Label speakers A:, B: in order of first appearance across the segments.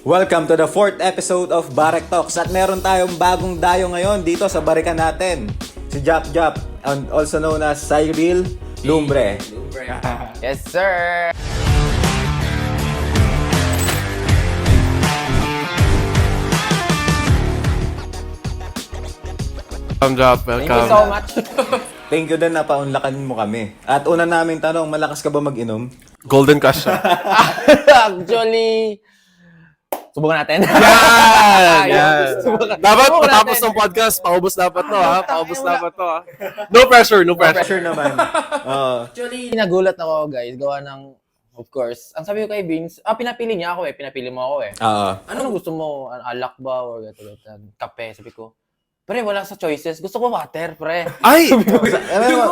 A: Welcome to the 4th episode of Barek Talks. At meron tayong bagong dayo ngayon dito sa barikan natin. Si Jap Jap, also known as Cyril Lumbre.
B: Yes, sir!
C: Welcome, Jap.
B: Thank
C: Welcome.
B: you so much.
A: Thank you din na paunlakan mo kami. At una naming tanong, malakas ka ba mag-inom?
C: Golden Cash siya.
B: Actually, subukan natin.
C: Yan!
B: Subukan.
C: Dapat
B: Subukan
C: matapos
B: natin.
C: ng podcast, paubos dapat to ha. Paubos dapat to ha. No pressure, no pressure.
A: Pressure naman.
B: Actually, nagulat ako, guys. Gawa ng, of course, ang sabi ko kay Vince, pinapili niya ako pinapili mo ako Ano gusto mo? Alak ba? Or kape? Sabi ko, pre, wala sa choices. Gusto ko water, pre.
C: Ay!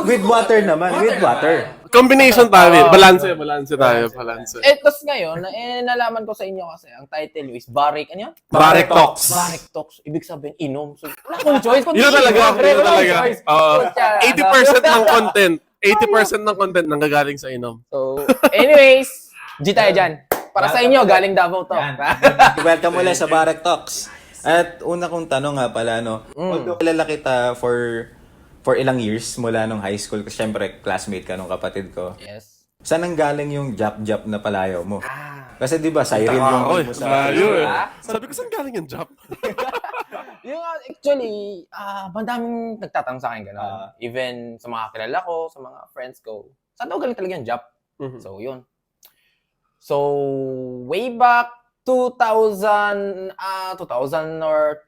A: With water naman, with water.
C: Combination tayo. Balance tayo.
B: Tapos ngayon, nalaman ko sa inyo kasi, ang title nyo is Barek, ano yun?
C: Barek Talks.
B: Barek Talks. Ibig sabihin, inom. So, wala akong choice.
C: Yun talaga.
B: Pre, wala akong choice.
C: 80% ng content. 80% ng content nanggagaling sa inom.
B: So, anyways, G tayo dyan. Para sa inyo, galing Davao to.
A: Welcome ulit sa Barek Talks. At una kong tanong nga pala, although kilala kita for ilang years mula nung high school, kasi syempre classmate ka nung kapatid ko.
B: Yes.
A: Saan ang galing yung Jap-Jap na palayaw mo? Kasi di ba, Cyril yung
C: Oy,
A: mo sa...
C: ayun. Sabi ko, saan galing yung Jap?
B: Yung actually, madaming nagtatanong sa akin gano'n. Even sa mga kilala ko, sa mga friends ko, saan daw galing talaga yung Jap? So, yun. So, way back 2001, 2002.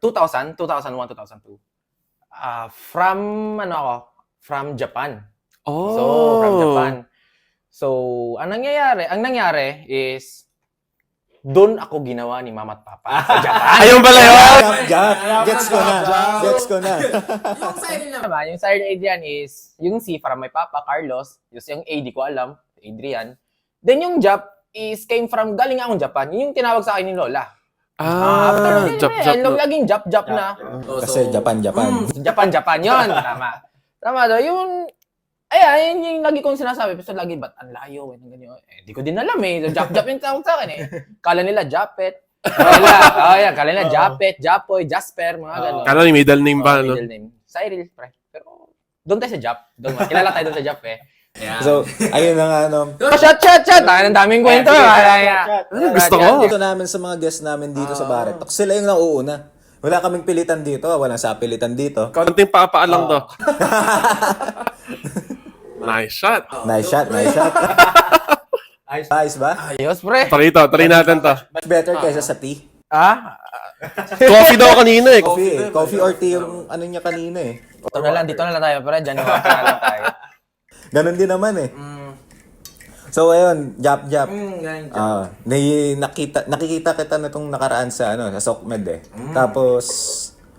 B: From Japan.
C: Oh.
B: So, from Japan. So, ang nangyari is, doon ako ginawa ni Mama at Papa sa Japan.
C: Ayun pala yun!
A: Jap! Gets ko na.
B: Yung side Adrian is, yung C from my Papa, Carlos. Yung A, di ko alam, Adrian. Then yung Jap is came from, galing akong Japan. Yun yung tinawag sa akin ni Lola. After
C: Jap.
B: laging Jap na.
A: Kasi Japan.
B: Japan yun. Tama do. Yung, ayan, yung lagi kong sinasabi. Pero lagi, ba't ang layo? Di ko din alam Jap yung tawag sa akin Kala nila Japet. Kala nila Japet, Japoy, Jasper, mga gano'n.
C: Kala ni middle name ba?
B: Middle name. Cyril, pre. Pero, doon tayo sa Jap. Kilala tayo doon sa Jap Yeah.
A: So, ayun na nga,
B: Shot! Ang daming kwento.
C: Gusto ko.
A: Dito namin sa mga guests namin dito sa Barek Talks, sila yung nauuna. Wala kaming pilitan dito, walang sapilitan dito.
C: Konting papaalang to. Nice shot.
A: Nice shot. Ayos ba?
B: Ayos, pre.
C: Try natin to.
A: Much better kaysa sa tea.
C: Coffee daw kanina
A: Coffee or tea yung ano niya kanina
B: Dito na lang tayo, pre. Diyan na lang tayo.
A: Ganon din naman So ayun, Jap. Nakikita kita na itong nakaraan sa SOCMED Tapos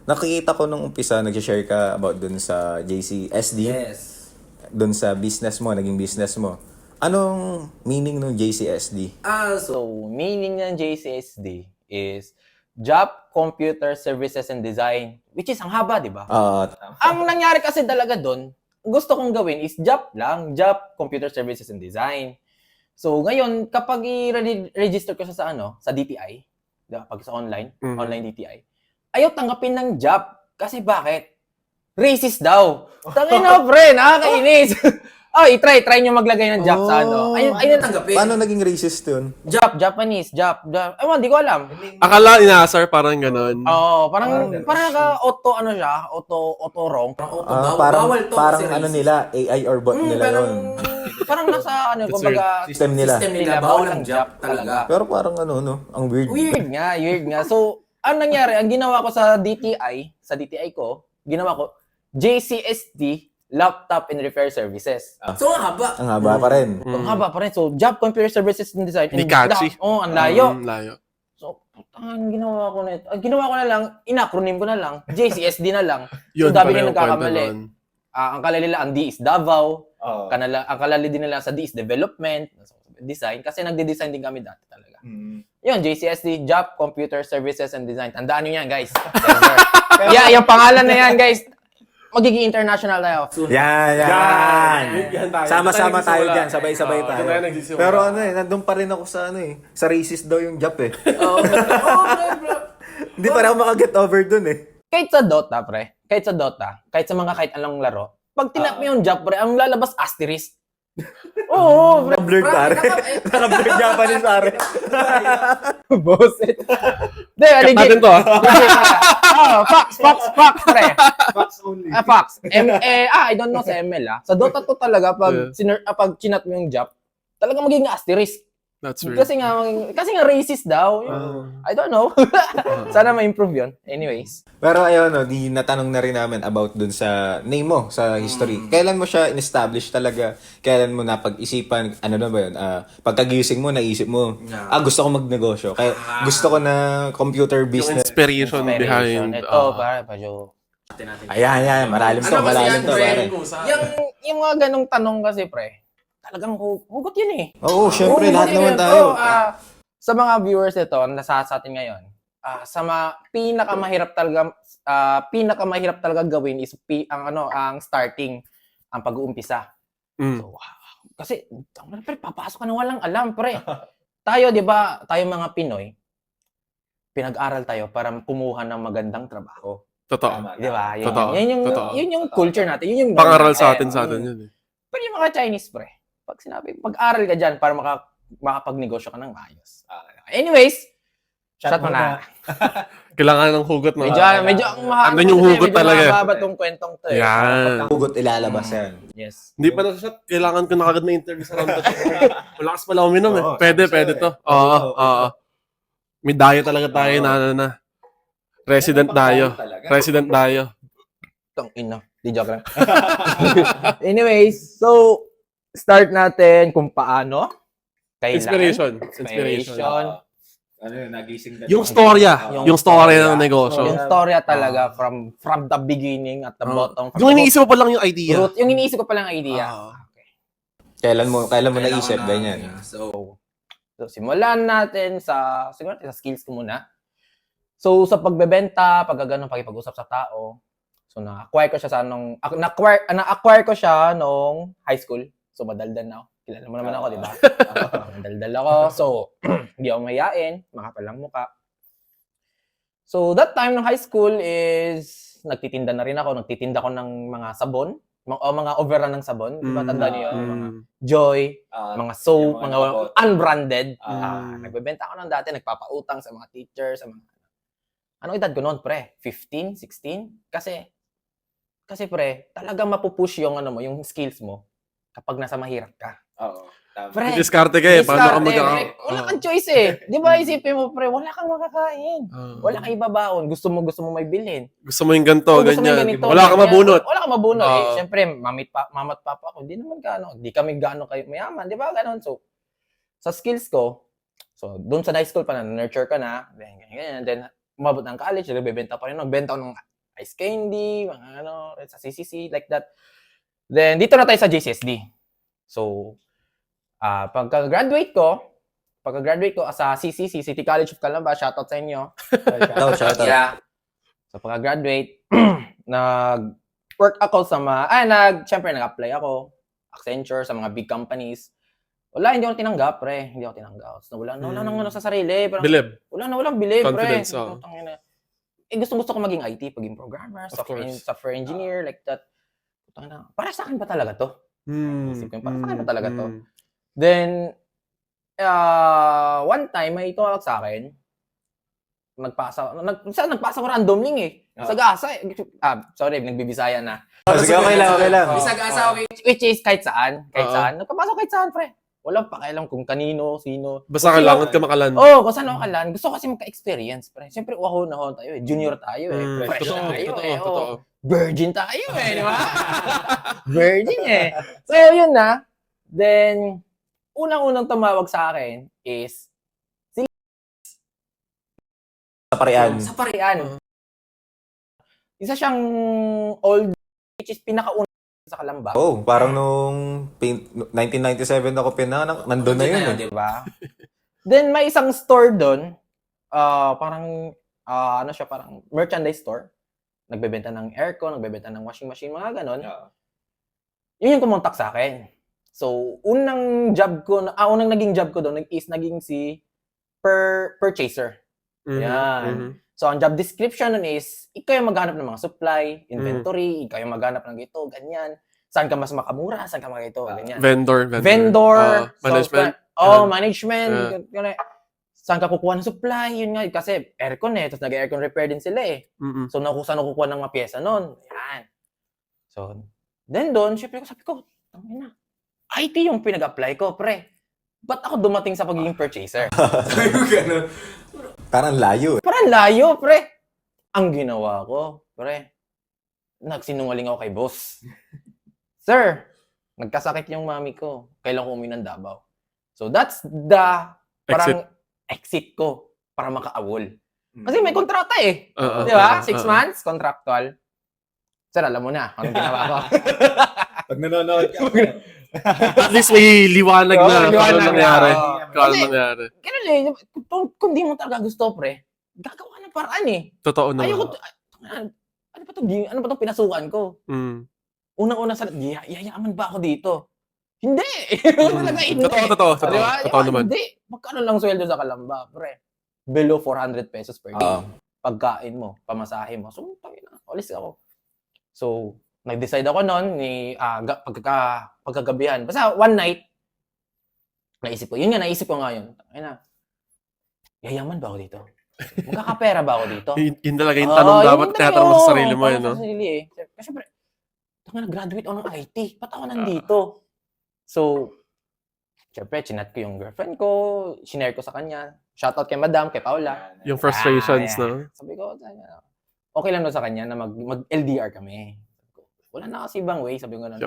A: nakikita ko nung umpisa nag-share ka about dun sa JCSD.
B: Yes.
A: Dun sa business mo, naging business mo. Anong meaning ng JCSD?
B: So, meaning ng JCSD is Job Computer Services and Design, which is ang haba, di ba? Ang nangyari kasi talaga doon, gusto kong gawin is Job Computer Services and Design. So, ngayon, kapag i-register ko sa DTI, pag sa online DTI, ayaw tanggapin ng job. Kasi bakit? Racist daw. Tangina, pre, nakakainis. i-try nyo maglagay ng job sa Ayun tanggapin.
A: Paano naging racist yun?
B: Japanese. Ewan, di ko alam.
C: Akala inaasar parang ganon.
B: Parang auto wrong.
A: Parang nila, AI or bot nila yun.
B: Parang nasa, kumbaga,
A: System nila.
B: bawal ang job talaga.
A: Pero parang ang weird.
B: Weird nga. So, ang nangyari, ang ginawa ko sa DTI ko, ginawa ko, JCSD, Laptop and Repair Services.
D: So, ang haba.
A: Ang haba pa rin.
B: Ang haba pa rin. So, Job Computer Services and Design.
C: Hindi catchy.
B: Ang layo.
C: Layo.
B: So, ang ginawa ko na lang, in-acronym ko na lang, JCSD na lang.
C: Yun,
B: So, dami
C: pareho
B: na nagkakamali.
C: kwento nun.
B: Ang kala nila, ang D is Davao. Ang kala din nila sa D is Development. Design. Kasi nagde-design din kami dati talaga. Yun, JCSD, Job Computer Services and Design. Tandaan nyo yan, guys. Yung pangalan na yan, guys. magiging international tayo.
A: Yan.
C: Yan tayo.
A: Sama-sama
C: Doon tayo
A: tayo
C: nagsisimula.
A: dyan, sabay-sabay
C: Oo,
A: tayo.
C: doon tayo nagsisimula.
A: Pero nandun pa rin ako sa sa racist daw yung Jap eh.
B: Oo, bro.
A: Hindi pa rin ako makaget over dun eh.
B: Kahit sa Dota, pre. Kahit sa mga kahit anong laro. Pag tinap mo yung Jap, pre, ang lalabas asterisk. Oo, pre.
A: Naka-blurred pare. Naka-blurred Japanese pare.
B: Boset. Hindi, legit.
C: natin to,
B: Fox, pre.
A: Fox only.
B: Fox. I don't know sa ML, ah. Sa Dota to talaga, pag chinat mo yung Jap, talaga magiging asterisk.
C: That's weird.
B: Kasi nga racist daw. I don't know. Sana ma-improve yun. Anyways.
A: Pero ayun, di natanong na rin namin about dun sa name mo, sa history. Kailan mo siya in-establish talaga? Kailan mo napag-isipan? Ano na ba yun? Pagka-gising mo, naisip mo, gusto ko magnegosyo. Kaya gusto ko na computer
C: Yung
A: business.
C: inspiration behind...
B: Ito, pare, medyo...
A: Ayan. Malalim to, malalim to, pare.
B: Yung mga ganong tanong kasi, pre, talagang hugot yun eh.
A: Oo, syempre, lahat
B: hugot
A: naman
B: yun.
A: tayo.
B: Sa mga viewers ito, nasa sa atin ngayon, sa pinakamahirap talaga gawin is ang starting, ang pag-uumpisa. So, kasi pre, papasok ka na walang alam, pre. Tayo, 'di ba, tayo mga Pinoy, pinag-aral tayo para kumuha ng magandang trabaho.
C: Totoo.
B: 'Di ba?
C: Totoo.
B: Yun yung culture natin, yun yung
C: Pangaral sa atin yun eh.
B: Pero yung mga Chinese, pre, pag sinabi, mag-aral ka dyan para makapagnegosyo ka ng maayos. Anyways, shot mo na.
C: Kailangan ng hugot na.
B: Medyo ang mahaba.
C: Andun yung hugot talaga.
B: Medyo mahaba tong kwentong to eh.
C: Yan.
A: Hugot ilalabas yan.
B: Yes.
C: Hindi pa na-shot. Kailangan ko na kagad na interview sa round 2. Malakas pala uminom eh. Pwede to. Oo. May dayo talaga tayo na. Resident dayo.
B: Tong ina. Di joke lang. Anyways, so, start natin kung paano. Kailangan.
C: Inspiration.
A: Ano yun, nagising ka.
C: Yung storya. Yung storya ng negosyo.
B: Yung storya talaga from the beginning at the bottom.
C: Yung iniisip mo pa lang yung idea.
B: Yung iniisip ko palang idea.
A: Kailan mo naisip, ganyan.
B: So, simulan natin siguro sa skills ko muna. So, sa pagbebenta, pakipag-usap sa tao, so, na-acquire ko siya nung high school. So, madaldal na ako. Kilala mo naman ako, di ba? Madaldal ako. So, hindi ako mayayain. Makapalang muka. So, that time ng high school is nagtitinda na rin ako. Nagtitinda ko ng mga sabon. Mga overrun ng sabon. Di ba? Tanda niyo yun? Mga Joy, mga soap, mga unbranded. Nagbebenta ako ng dati. Nagpapautang sa mga teachers, sa mga... Anong edad ko noon, pre? 15? 16? Kasi pre, talagang mapupush yung yung skills mo kapag nasa mahirap ka.
A: Oo.
B: Pre,
C: Diskarte ka eh. Paano ka
B: wala kang choice eh. Di ba isipin mo, pre, wala kang makakain. Wala kang ibabaon. Gusto mo may bilhin.
C: Gusto mo yung ganito,
B: Gusto mo yung
C: ganyan.
B: ganito,
C: Wala kang
B: ganyan.
C: mabunot.
B: Wala kang mabunot eh. Siyempre, mama't papa ko, hindi kami gaano kayo mayaman. Di ba? Ganon. So, sa skills ko, so, doon sa high school pa na, nurture ka na, ganyan. Then, umabot ng college, nagbebenta pa rin. Nagbenta ko ng ice candy, mga sa CCC, like that. Then, dito na tayo sa JCSD. So, pagka-graduate ko sa CCC, City College of Calamba, shoutout sa inyo.
A: Shoutout.
B: Yeah. So, pagka-graduate, nag-work ako sa siyempre, nag-apply ako, Accenture, sa mga big companies. Wala, hindi ako tinanggap, pre. Hindi ako tinanggap. So, wala nang sa sarili. Parang,
C: Bilib.
B: Walang bilib, pre.
C: Confidence, oh.
B: Gusto ko maging IT, paging programmer, software engineer, like that. Para sa akin ba talaga to? Isip ko, para sa akin ba talaga to? Then, one time, may tumawag sa akin. Nagpasa ko random link eh. Sagasa eh. Sorry, nagbibisaya na.
A: Sige, okay lang.
B: Sagasa, which is kahit saan. Nagpapasa kahit saan, pre. Walang pakialam kung kanino, sino.
C: Basta kailangan ka makalan.
B: Kung saan ako kalan. Gusto kasi magka-experience, pre. Siyempre, uhon tayo eh. Junior tayo eh. Fresh tayo eh.
C: Totoo.
B: Virgin tayo eh, di ba? Virgin eh. So, yun na. Then, unang-unang tumawag sa akin is
A: Sa Parian.
B: Isa siyang old, which is pinakauna sa Calamba.
A: Parang nung 1997 ako pinanganak, nandun na yun.
B: Di ba? Then, may isang store doon, parang merchandise store. nagbebenta ng aircon, nagbebenta ng washing machine, mga ganon. Yun yung kumontak sa akin. So, unang naging job ko doon is naging si purchaser. Yan. So, ang job description nun is, ikaw yung maghanap ng mga supply, inventory, ikaw yung maghanap ng ito, ganyan. Saan ka mas makamura, saan ka magito, ganyan.
C: Vendor.
B: Management. Management. Saan ka kukuha ng supply, yun nga. Kasi aircon tapos nag-aircon repair din sila So, saan ako kukuha ng mga pyesa nun. Yan. So, then doon, syempre sabi ko, tangina. IT yung pinag-apply ko, pre. Ba't ako dumating sa pagiging purchaser?
A: Ganun. Parang layo.
B: Parang layo, pre. Ang ginawa ko, pre, nagsinungaling ako kay boss. Sir, nagkasakit yung mami ko. Kailan ko umuwi ng Davao. So that's the parang exit ko para makaawol. Kasi may kontrata Di ba? 6 months, contractual. Sir, alam mo na, anong ginawa ko?
A: Pag nanonood ka.
C: At least may liwanag na kung ano nangyari.
B: Ganun kung di mo talaga gusto, pre, gagawa ng paraan
C: Totoo naman.
B: Ayoko, ano pa itong pinasukan ko? Unang-una sa yayaman ba ako dito? Hindi! Talaga hindi.
C: Totoo.
B: Diba?
C: Totoo naman.
B: Hindi. Magkano lang sweldo sa Kalamba, pre? Below 400 pesos per day. Pagkain mo, pamasahe mo. So, alis ako. So, nag-decide ako noon pagkagabihan. Basta one night, naisip ko nga yun. Yayaman ba ako dito? Magkakapera ba ako dito?
C: Yun talaga yung tanong dapat tinatanong mo sa sarili mo.
B: Sa sarili Kasi syempre, nag-graduate ako ng IT. Ba't ako nandito? So, syempre, chinat ko yung girlfriend ko, shinare ko sa kanya. Shoutout kay Madam, kay Paula.
C: Yung frustrations, no?
B: Sabi ko, okay lang daw sa kanya na mag-LDR kami. Wala na kasi ibang way, sabi ko na.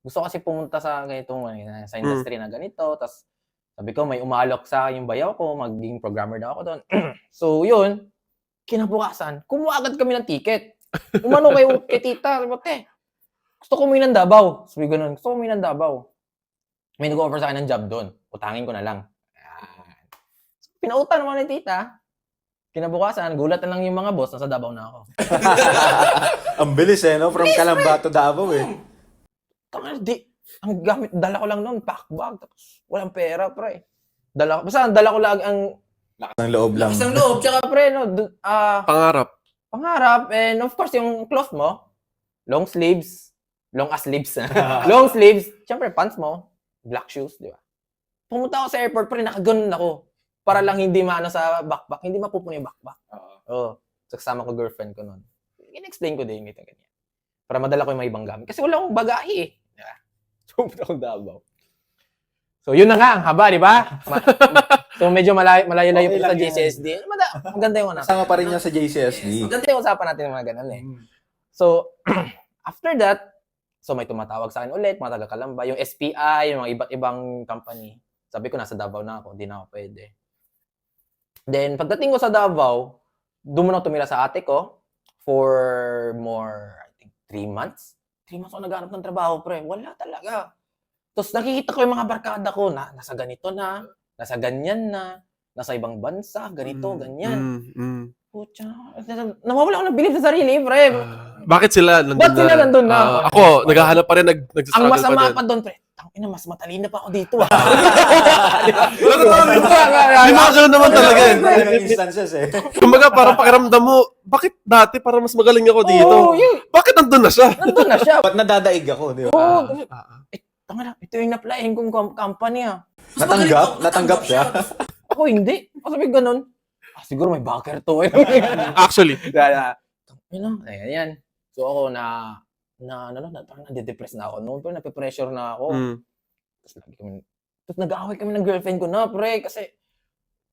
B: Gusto kasi pumunta sa ganitong sa industry na ganito, tapos sabi ko may umalok sa yung bayaw ko, maging programmer daw ako doon. So yun, kinabukasan, kumuha agad kami ng ticket. Umano kay tita, sabi ko, gusto ko umuwi ng Davao. Sabi ko gusto ko umuwi ng Davao. May nag-offer sa akin ng job doon, utangin ko na lang. So, pinautan naman ni tita. Kinabukasan, gulat na lang yung mga boss, nasa Davao na ako.
A: Ang bilis no? From Calamba to Davao
B: Ang gamit, dala ko lang noon, pack bag, tapos walang pera, pre. Dala ko lang ang
A: lakas ng loob lang.
B: Lakas ng loob, tsaka pre,
C: Pangarap,
B: and of course, yung clothes mo, long sleeves, long sleeves, syempre, pants mo, black shoes, di ba? Pumunta ako sa airport, pre, nakaganon ako. Para lang hindi maano sa backpack, hindi mapupuno yung backpack. So, kasama ko girlfriend ko noon. In-explain ko din ito, ganyan. Para madala ko yung mga ibang gamit. Kasi wala akong bagahe Pumunta akong Davao. So, yun na nga, ang haba, di ba? So, medyo malayo-layo po sa JCSD. Maganda yung
A: Sama pa rin niya sa JCSD.
B: Maganda yung usapan natin ng mga ganun So, after that, so may tumatawag sa akin ulit, mga taga-Kalamba, yung SPI, yung mga iba't ibang company. Sabi ko, nasa Davao na ako, hindi na ako pwede. Then, pagdating ko sa Davao, doon muna tumira sa ate ko for more, I think, 3 months. 3 months ako naghanap ng trabaho, pre. Wala talaga. Tapos nakikita ko yung mga barkada ko na nasa ganito na, nasa ganyan na, nasa ibang bansa, ganito, ganyan. Pucha, nawawala ako ng bilib sa sarili, pre.
C: Bakit sila nandun
B: Ba't sila nandun na?
C: Ako, naghahanap pa rin, nagsastruggle
B: Ang
C: pa
B: masama
C: din.
B: pa doon, pre. Tangina, mas matalino pa ako dito.
C: Hindi mga ganun naman talaga
A: Instances
C: Kumbaga, parang pakiramdam mo, bakit dati parang mas magaling ako dito? Bakit nandun na siya?
B: Nandun na siya.
A: Ba't nadadaig ako, di ba?
B: Tangina, ito yung na-applyin kong company
A: Natanggap siya.
B: Ako hindi. Ako sabi ganun. Siguro may backer to.
C: Actually.
B: Ayan. So ako parang nade-depress na ako. Noon pa nape-pressure na ako. Tapos nag-aaway kami ng girlfriend ko na, pre, kasi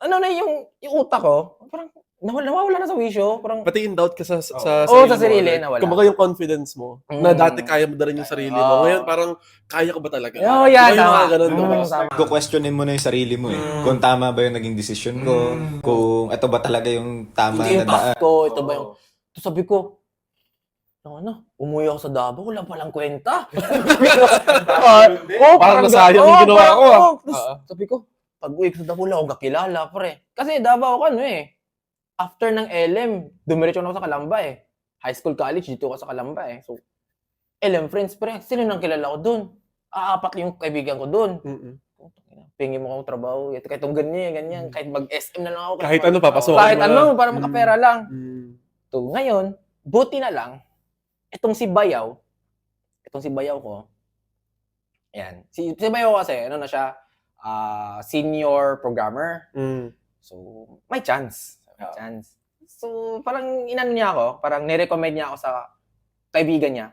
B: yung utak ko, parang nawawala na sa wisyo. Parang
C: Pati in doubt ka sa
B: sa sarili, nawala.
C: Kumbaga yung confidence mo, na dati kaya mo na rin yung sarili mo. Ngayon parang, kaya ko ba talaga?
B: Yan, tama.
A: Questionin mo na yung sarili mo Kung tama ba yung naging decision ko, kung ito ba talaga yung tama
B: yung
A: na
B: path ko, ito ba yung... Tapos sabi ko, umuwi ako sa Davao, wala palang kwenta.
C: Parang nasayang yung ginawa ko.
B: Sabi ko, pag uwi ko sa Davao, wala akong kakilala, pre. Kasi Davao ako after ng LM, dumiretso na ako sa Kalamba high school, college, dito ako sa Calamba eh. So, 11 friends, pre. Sino nang kilala ko doon? Apat yung kaibigan ko doon. Pingi mo akong trabaho. Kahit itong ganyan. Kahit mag-SM na lang ako.
C: Kahit ano, papasok.
B: Kahit ano, para makapera lang. So, ngayon, buti na lang, itong si Bayaw ko, yan. Si Bayaw kasi, ano na siya, senior programmer. So, may chance. So, parang inano niya ako, parang nirecommend niya ako sa kaibigan niya,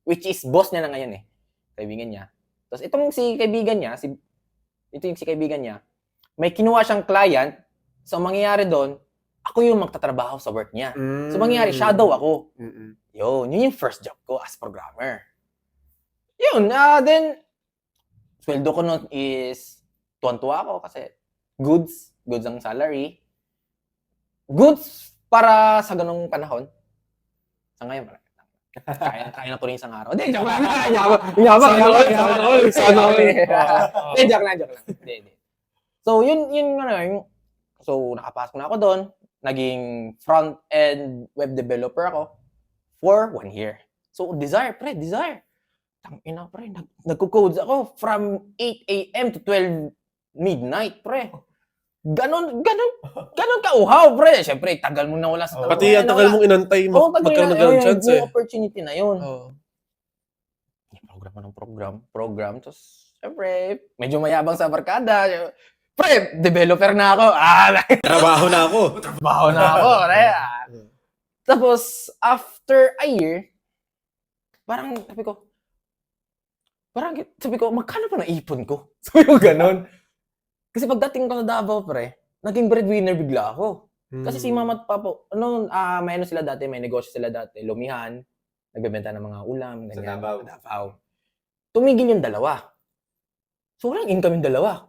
B: which is boss niya na ngayon eh. Kaibigan niya. Tapos itong si kaibigan niya, ito yung si kaibigan niya, may kinuha siyang client, so mangyayari doon, ako yung magtatrabaho sa work niya. So mangyayari, shadow ako. Yun yung first job ko as programmer. Yun, then, sweldo ko nun is, tuwan-tuwa ako kasi goods ang salary. Goods para sa ganung panahon. Sa ngayon, kaya na ko rin isang araw. Hindi, joke lang. Sana all. Hindi, joke lang. Hindi. So, yun. So, nakapasok na ako doon. Naging front-end web developer ako for 1 year. So, desire. Tangina, pre. Nagko-codes ako from 8 a.m. to 12 midnight, pre. Ganon ka-uhaw, pre. Siyempre, tagal mo na wala sa trabaho.
C: Pati ang tagal mong inantay, magkaroon ng chance eh.
B: Yung opportunity na yun. Program. Tapos, siyempre, medyo mayabang sa barkada. Pre, developer na ako.
A: Trabaho na ako.
B: Pre. Tapos, after a year, parang sabi ko, magkano pa naipon ko? Sabi ko, ganon. Kasi pagdating ko na Davao, pre, naging breadwinner bigla ako. Kasi si mama at papa, may sila dati, may negosyo sila dati, lumihan, nagbebenta ng mga ulam, ganyan. Sa Davao. Tumigil yung dalawa. So, walang income yung dalawa.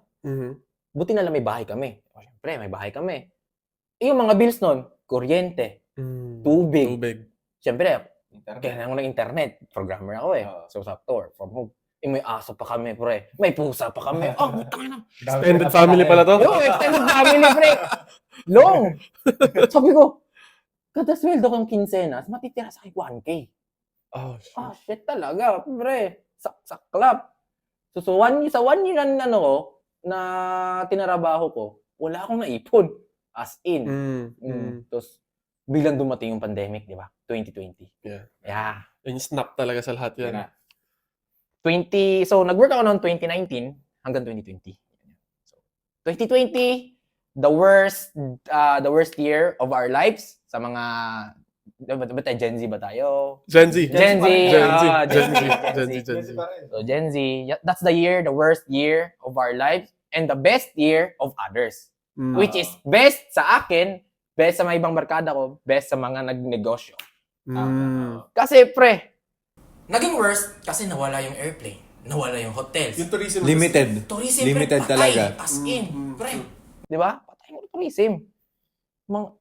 B: Buti na lang may bahay kami. Siyempre, may bahay kami. Yung mga bills nun, kuryente, tubig. Siyempre, kailangan ko ng internet. Programmer ako eh. So, sa work from home. May aso pa kami, pre. May pusa pa kami. Butang ina.
C: Extended family pala to?
B: Yo, extended family, pre. Long. Sabi ko, kada sweldo kong kinsenas, matitira sa akin 1K. Shit talaga, pre. Saklap. So, sa 1 year na tinarabaho ko, wala akong naipon. As in. Tapos, biglang dumating yung pandemic, di ba? 2020. Yeah.
C: Yung snap talaga sa lahat yan.
B: So, nag-work ako noong 2019 hanggang 2020. So, 2020, the worst year of our lives sa mga, Gen Z ba tayo?
C: Gen Z.
B: So, Gen Z, that's the worst year of our lives and the best year of others. Which is best sa akin, best sa mga ibang barkada ko, best sa mga nagnegosyo. Kasi, pre, naging worst kasi nawala yung airplane. Nawala yung hotels.
C: Yung tourism.
A: Limited
B: Limited
A: talaga.
B: As in, pre. Di ba? Patay mo yung tourism.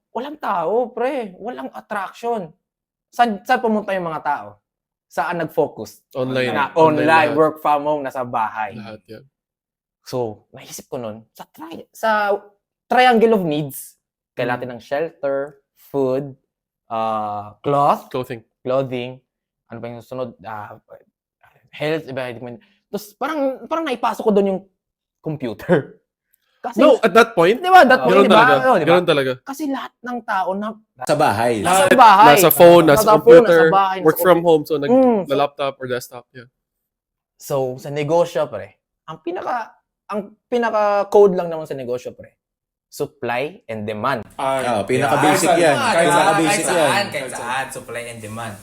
B: Walang tao, pre. Walang attraction. Saan pumunta yung mga tao? Saan nag-focus? Online, work from home, nasa bahay.
C: Lahat yan.
B: So, naisip ko nun, sa triangle of needs, kailangan natin ng shelter, food, clothing, ano pa yung susunod? Health, tapos parang naipasok ko doon yung computer. Kasi,
C: at that point?
B: Di ba?
C: Ganun talaga.
B: Kasi lahat ng tao
A: sa bahay.
B: Nasa bahay.
C: Nasa phone, nasa computer,
B: nasa bahay,
C: work from home, so laptop or desktop. Yeah.
B: So, sa negosyo, pre, ang pinaka-code lang naman sa negosyo, pre, supply and demand.
A: Pinaka-basic yan.
B: Kahit saan, supply and demand.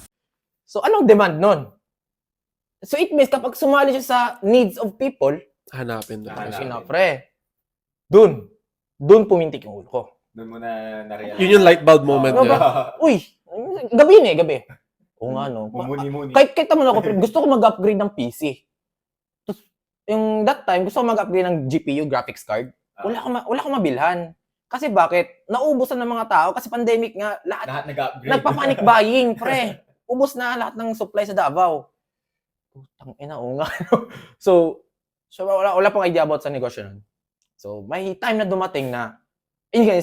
B: So, anong demand nun? So, it means kapag sumali siya sa needs of people,
C: Hanapin.
B: pre, dun pumintik yung ulo ko.
A: Doon mo na na-realize.
C: Yun yung light bulb moment niya.
B: Uy, gabi. Oo nga, no.
A: Mumuni-muni.
B: Kahit naman ako, gusto ko mag-upgrade ng PC. Tapos, that time, gusto ko mag-upgrade ng GPU, graphics card. Wala akong mabilhan. Kasi bakit? Nauubusan ng mga tao kasi pandemic nga, lahat
A: nag-upgrade.
B: nagpa-panic buying, pre. Ubos na lahat ng supply sa Davao. Putang ina, oo nga. So wala pang idea about sa negosyo nun. So, may time na dumating na,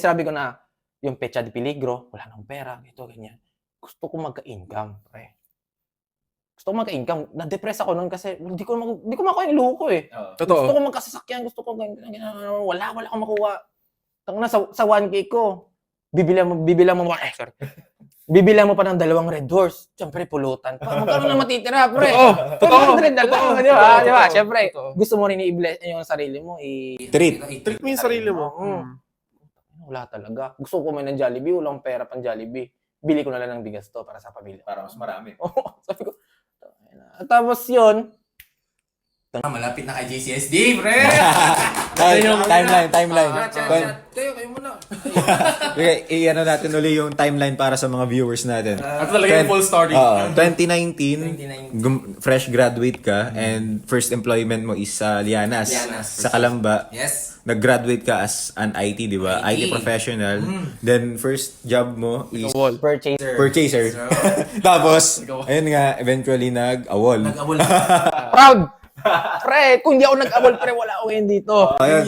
B: sabi ko na, yung pecha de peligro, wala nang pera, ito, ganyan. gusto ko magka-income, pre. Gusto ko magka-income. Na-depress ako noon kasi hindi ko makuha yung luho ko eh.
C: Totoo.
B: Gusto ko magkasasakyan, gusto ko wala akong makuha. Tangina sa 1K ko, bibilang mo pa ng 2 Red Horse. Siyempre, pulutan. Magkano na matitira, pre?
C: Totoo.
B: 500 na lang, di ba? Di ba? Siyempre, gusto mo rin i-bless yung sarili mo.
A: Treat.
C: Treat mo yung sarili mo.
B: Wala talaga. Gusto ko kumain ng Jollibee, walang pera pang Jollibee. Bili ko na lang ng bigas to para sa pamilya.
A: Para mas marami.
B: Oo, sabi ko. Tapos yun,
D: Malapit na kay JCSD, pre!
A: Timeline.
D: Kayo muna.
A: Okay, i-ano natin uli yung timeline para sa mga viewers natin.
C: At talaga yung full story.
A: 2019, fresh graduate ka, and first employment mo is sa Lianas, sa Kalamba.
D: Yes.
A: Nag-graduate ka as an IT, di ba? IT professional. Then, first job mo is
C: Wall.
A: purchaser. Tapos, ayun nga, eventually nag-awol.
D: Nag-awol.
B: proud! Pre, kung di ako nag-awol, pre, wala ako ngayon dito.
A: Ayun,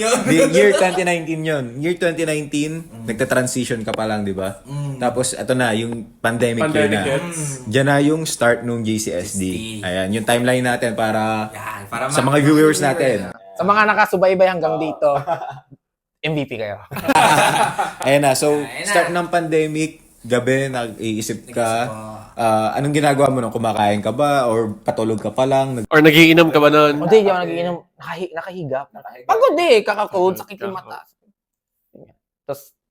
A: year 2019 yun. Year 2019, nagta-transition ka pa lang, di ba? Tapos, ito na, yung pandemic year na. Diyan na yung start nung GCSD. Ayan, yung timeline natin para
D: Yan, para
A: sa mga viewers natin.
B: Sa mga nakasubaybay hanggang dito, MVP kayo.
A: Ayan na, so, start ng pandemic, gabi, nag-iisip ka. Anong ginagawa mo nung kumakain ka ba? Or patulog ka pa lang?
C: Or nagiinom ka ba nun?
B: Hindi, di ako nagiinom. Nakahiga. Pagod eh, kakakode, sakit yung mata.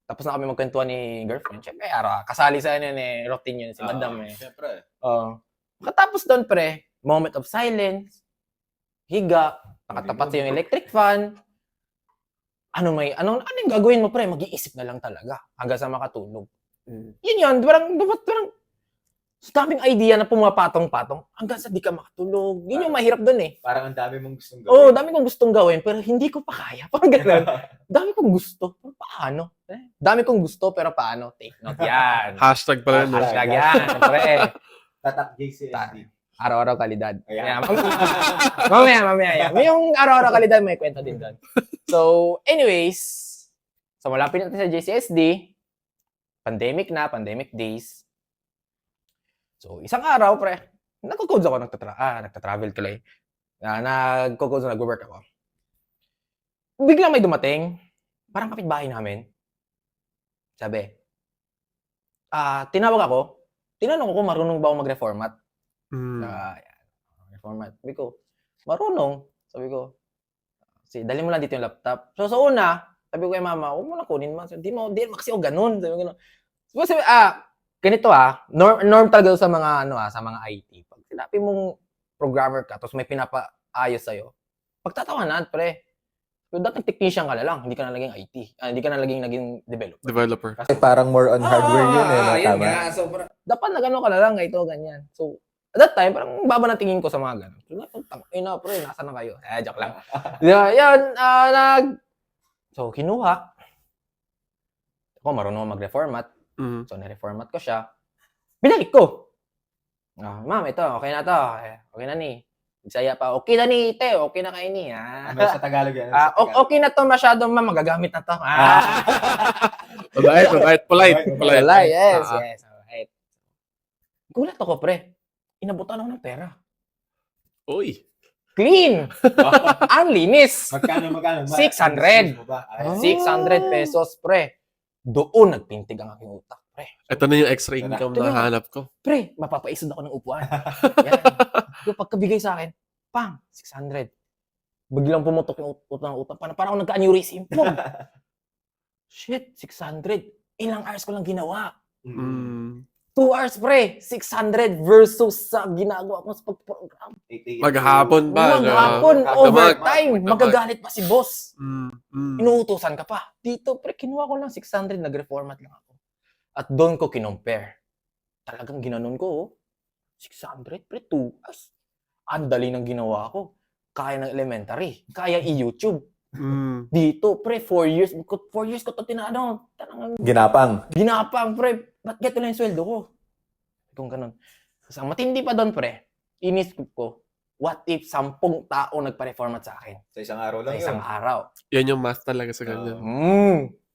B: Tapos na kami magkwentuhan ni girlfriend. Siyempre, kasali sa ano eh, routine yun, si madam eh.
A: Siyempre.
B: Katapos doon, pre, moment of silence, higa, nakatapat sa yung electric fan. Anong yung gagawin mo, pre? Mag-iisip na lang talaga hanggang sa makatulog. Yun, parang sa daming idea na pumapatong-patong hanggang sa di ka makatulog. Yun yung mahirap doon eh.
A: Parang ang dami mong gustong gawin.
B: Oo, dami kong gustong gawin, pero hindi ko pa kaya. Parang gano'n. Dami kong gusto, pero paano? Dami kong gusto, pero paano? Take note yan.
C: Hashtag pala. no?
B: Hashtag yan, pre.
A: Tatak JCSD.
B: Araw-araw kalidad.
A: Ayan.
B: Mamaya. May yung araw-araw kalidad, may kwento din doon. So, anyways, so malapit natin sa JCSD, pandemic days. So, isang araw, pre, nagko-codes ako, nagtatravel tuloy. Nagko-codes, nag-work ako. Biglang may dumating, parang kapitbahay namin. Sabi, tinawag ako, tinanong ko kung marunong ba ako mag-reformat. Reformat. Sabi ko, marunong. Sabi ko, dali mo lang dito yung laptop. So, sa una, sabi ko kay mama, huwag mo na kunin man. Di kasi ako ganun. Sabi ko, sabi, ganito norm talaga sa mga sa mga IT. Pag sinabi mong programmer ka, tapos may pinapaayos sa'yo, pagtatawanan, pre. So, dapat technician ka na lang, hindi ka na naging IT. Hindi ka na naging
C: Developer.
A: Kasi parang more on hardware yun eh.
D: Yun
A: Tama.
D: nga. So,
B: dapat nagano ka na lang, ito, ganyan. So, at that time, parang baba na tingin ko sa mga gano'n. So, pre, nasa na kayo? Joke lang. So, kinuha. Ako, marunong mag-reformat. So, na-reformat ko siya. Binalik ko. Ma'am, ito, okay na to. Okay na ni. Bisaya pa, okay na ni, te. Okay na kayo ni.
A: Ano sa Tagalog yan?
B: Okay na to masyado, ma'am. Magagamit na to.
C: Polite.
B: Yes. Alright. Gulat ako, pre. Inabutan ako ng pera.
C: Uy.
B: Clean! Ang linis!
A: Magkano?
B: 600. 600 pesos, pre. Doon nagpintig ang aking utak, pre.
C: Ito na yung extra income na hanap ko.
B: Pre, mapapaisod ako ng upuan. Yan. Yung pagkabigay sa akin, pang, 600. Biglang pumutok yung utang. Parang ako nagka-aneurysm. Shit, 600. Ilang hours ko lang ginawa. 2 hours, pre. 600 versus sa ginagawa ko sa pag-program.
C: Maghapon ba?
B: Maghapon, overtime.
C: Magdamag.
B: Magagalit pa si boss. Inuutosan ka pa. Dito, pre, kinuha ko lang 600, nag-reformat lang ako. At doon ko kinompare. Talagang ginanon ko, 600, pre, 2 hours. Ang dali ng ginawa ko. Kaya ng elementary. Kaya i-YouTube. Dito, pre, 4 years. 4 years ko ito tinanong. Ginapang, pre. Ba't gato lang yung sweldo ko? Kung ganun. Kasi ang matindi pa doon, pre, inisip ko, what if 10 tao nagpa-reformat sa akin?
A: Sa isang araw lang
B: Sa isang araw.
C: Yan yung math talaga sa ganyan.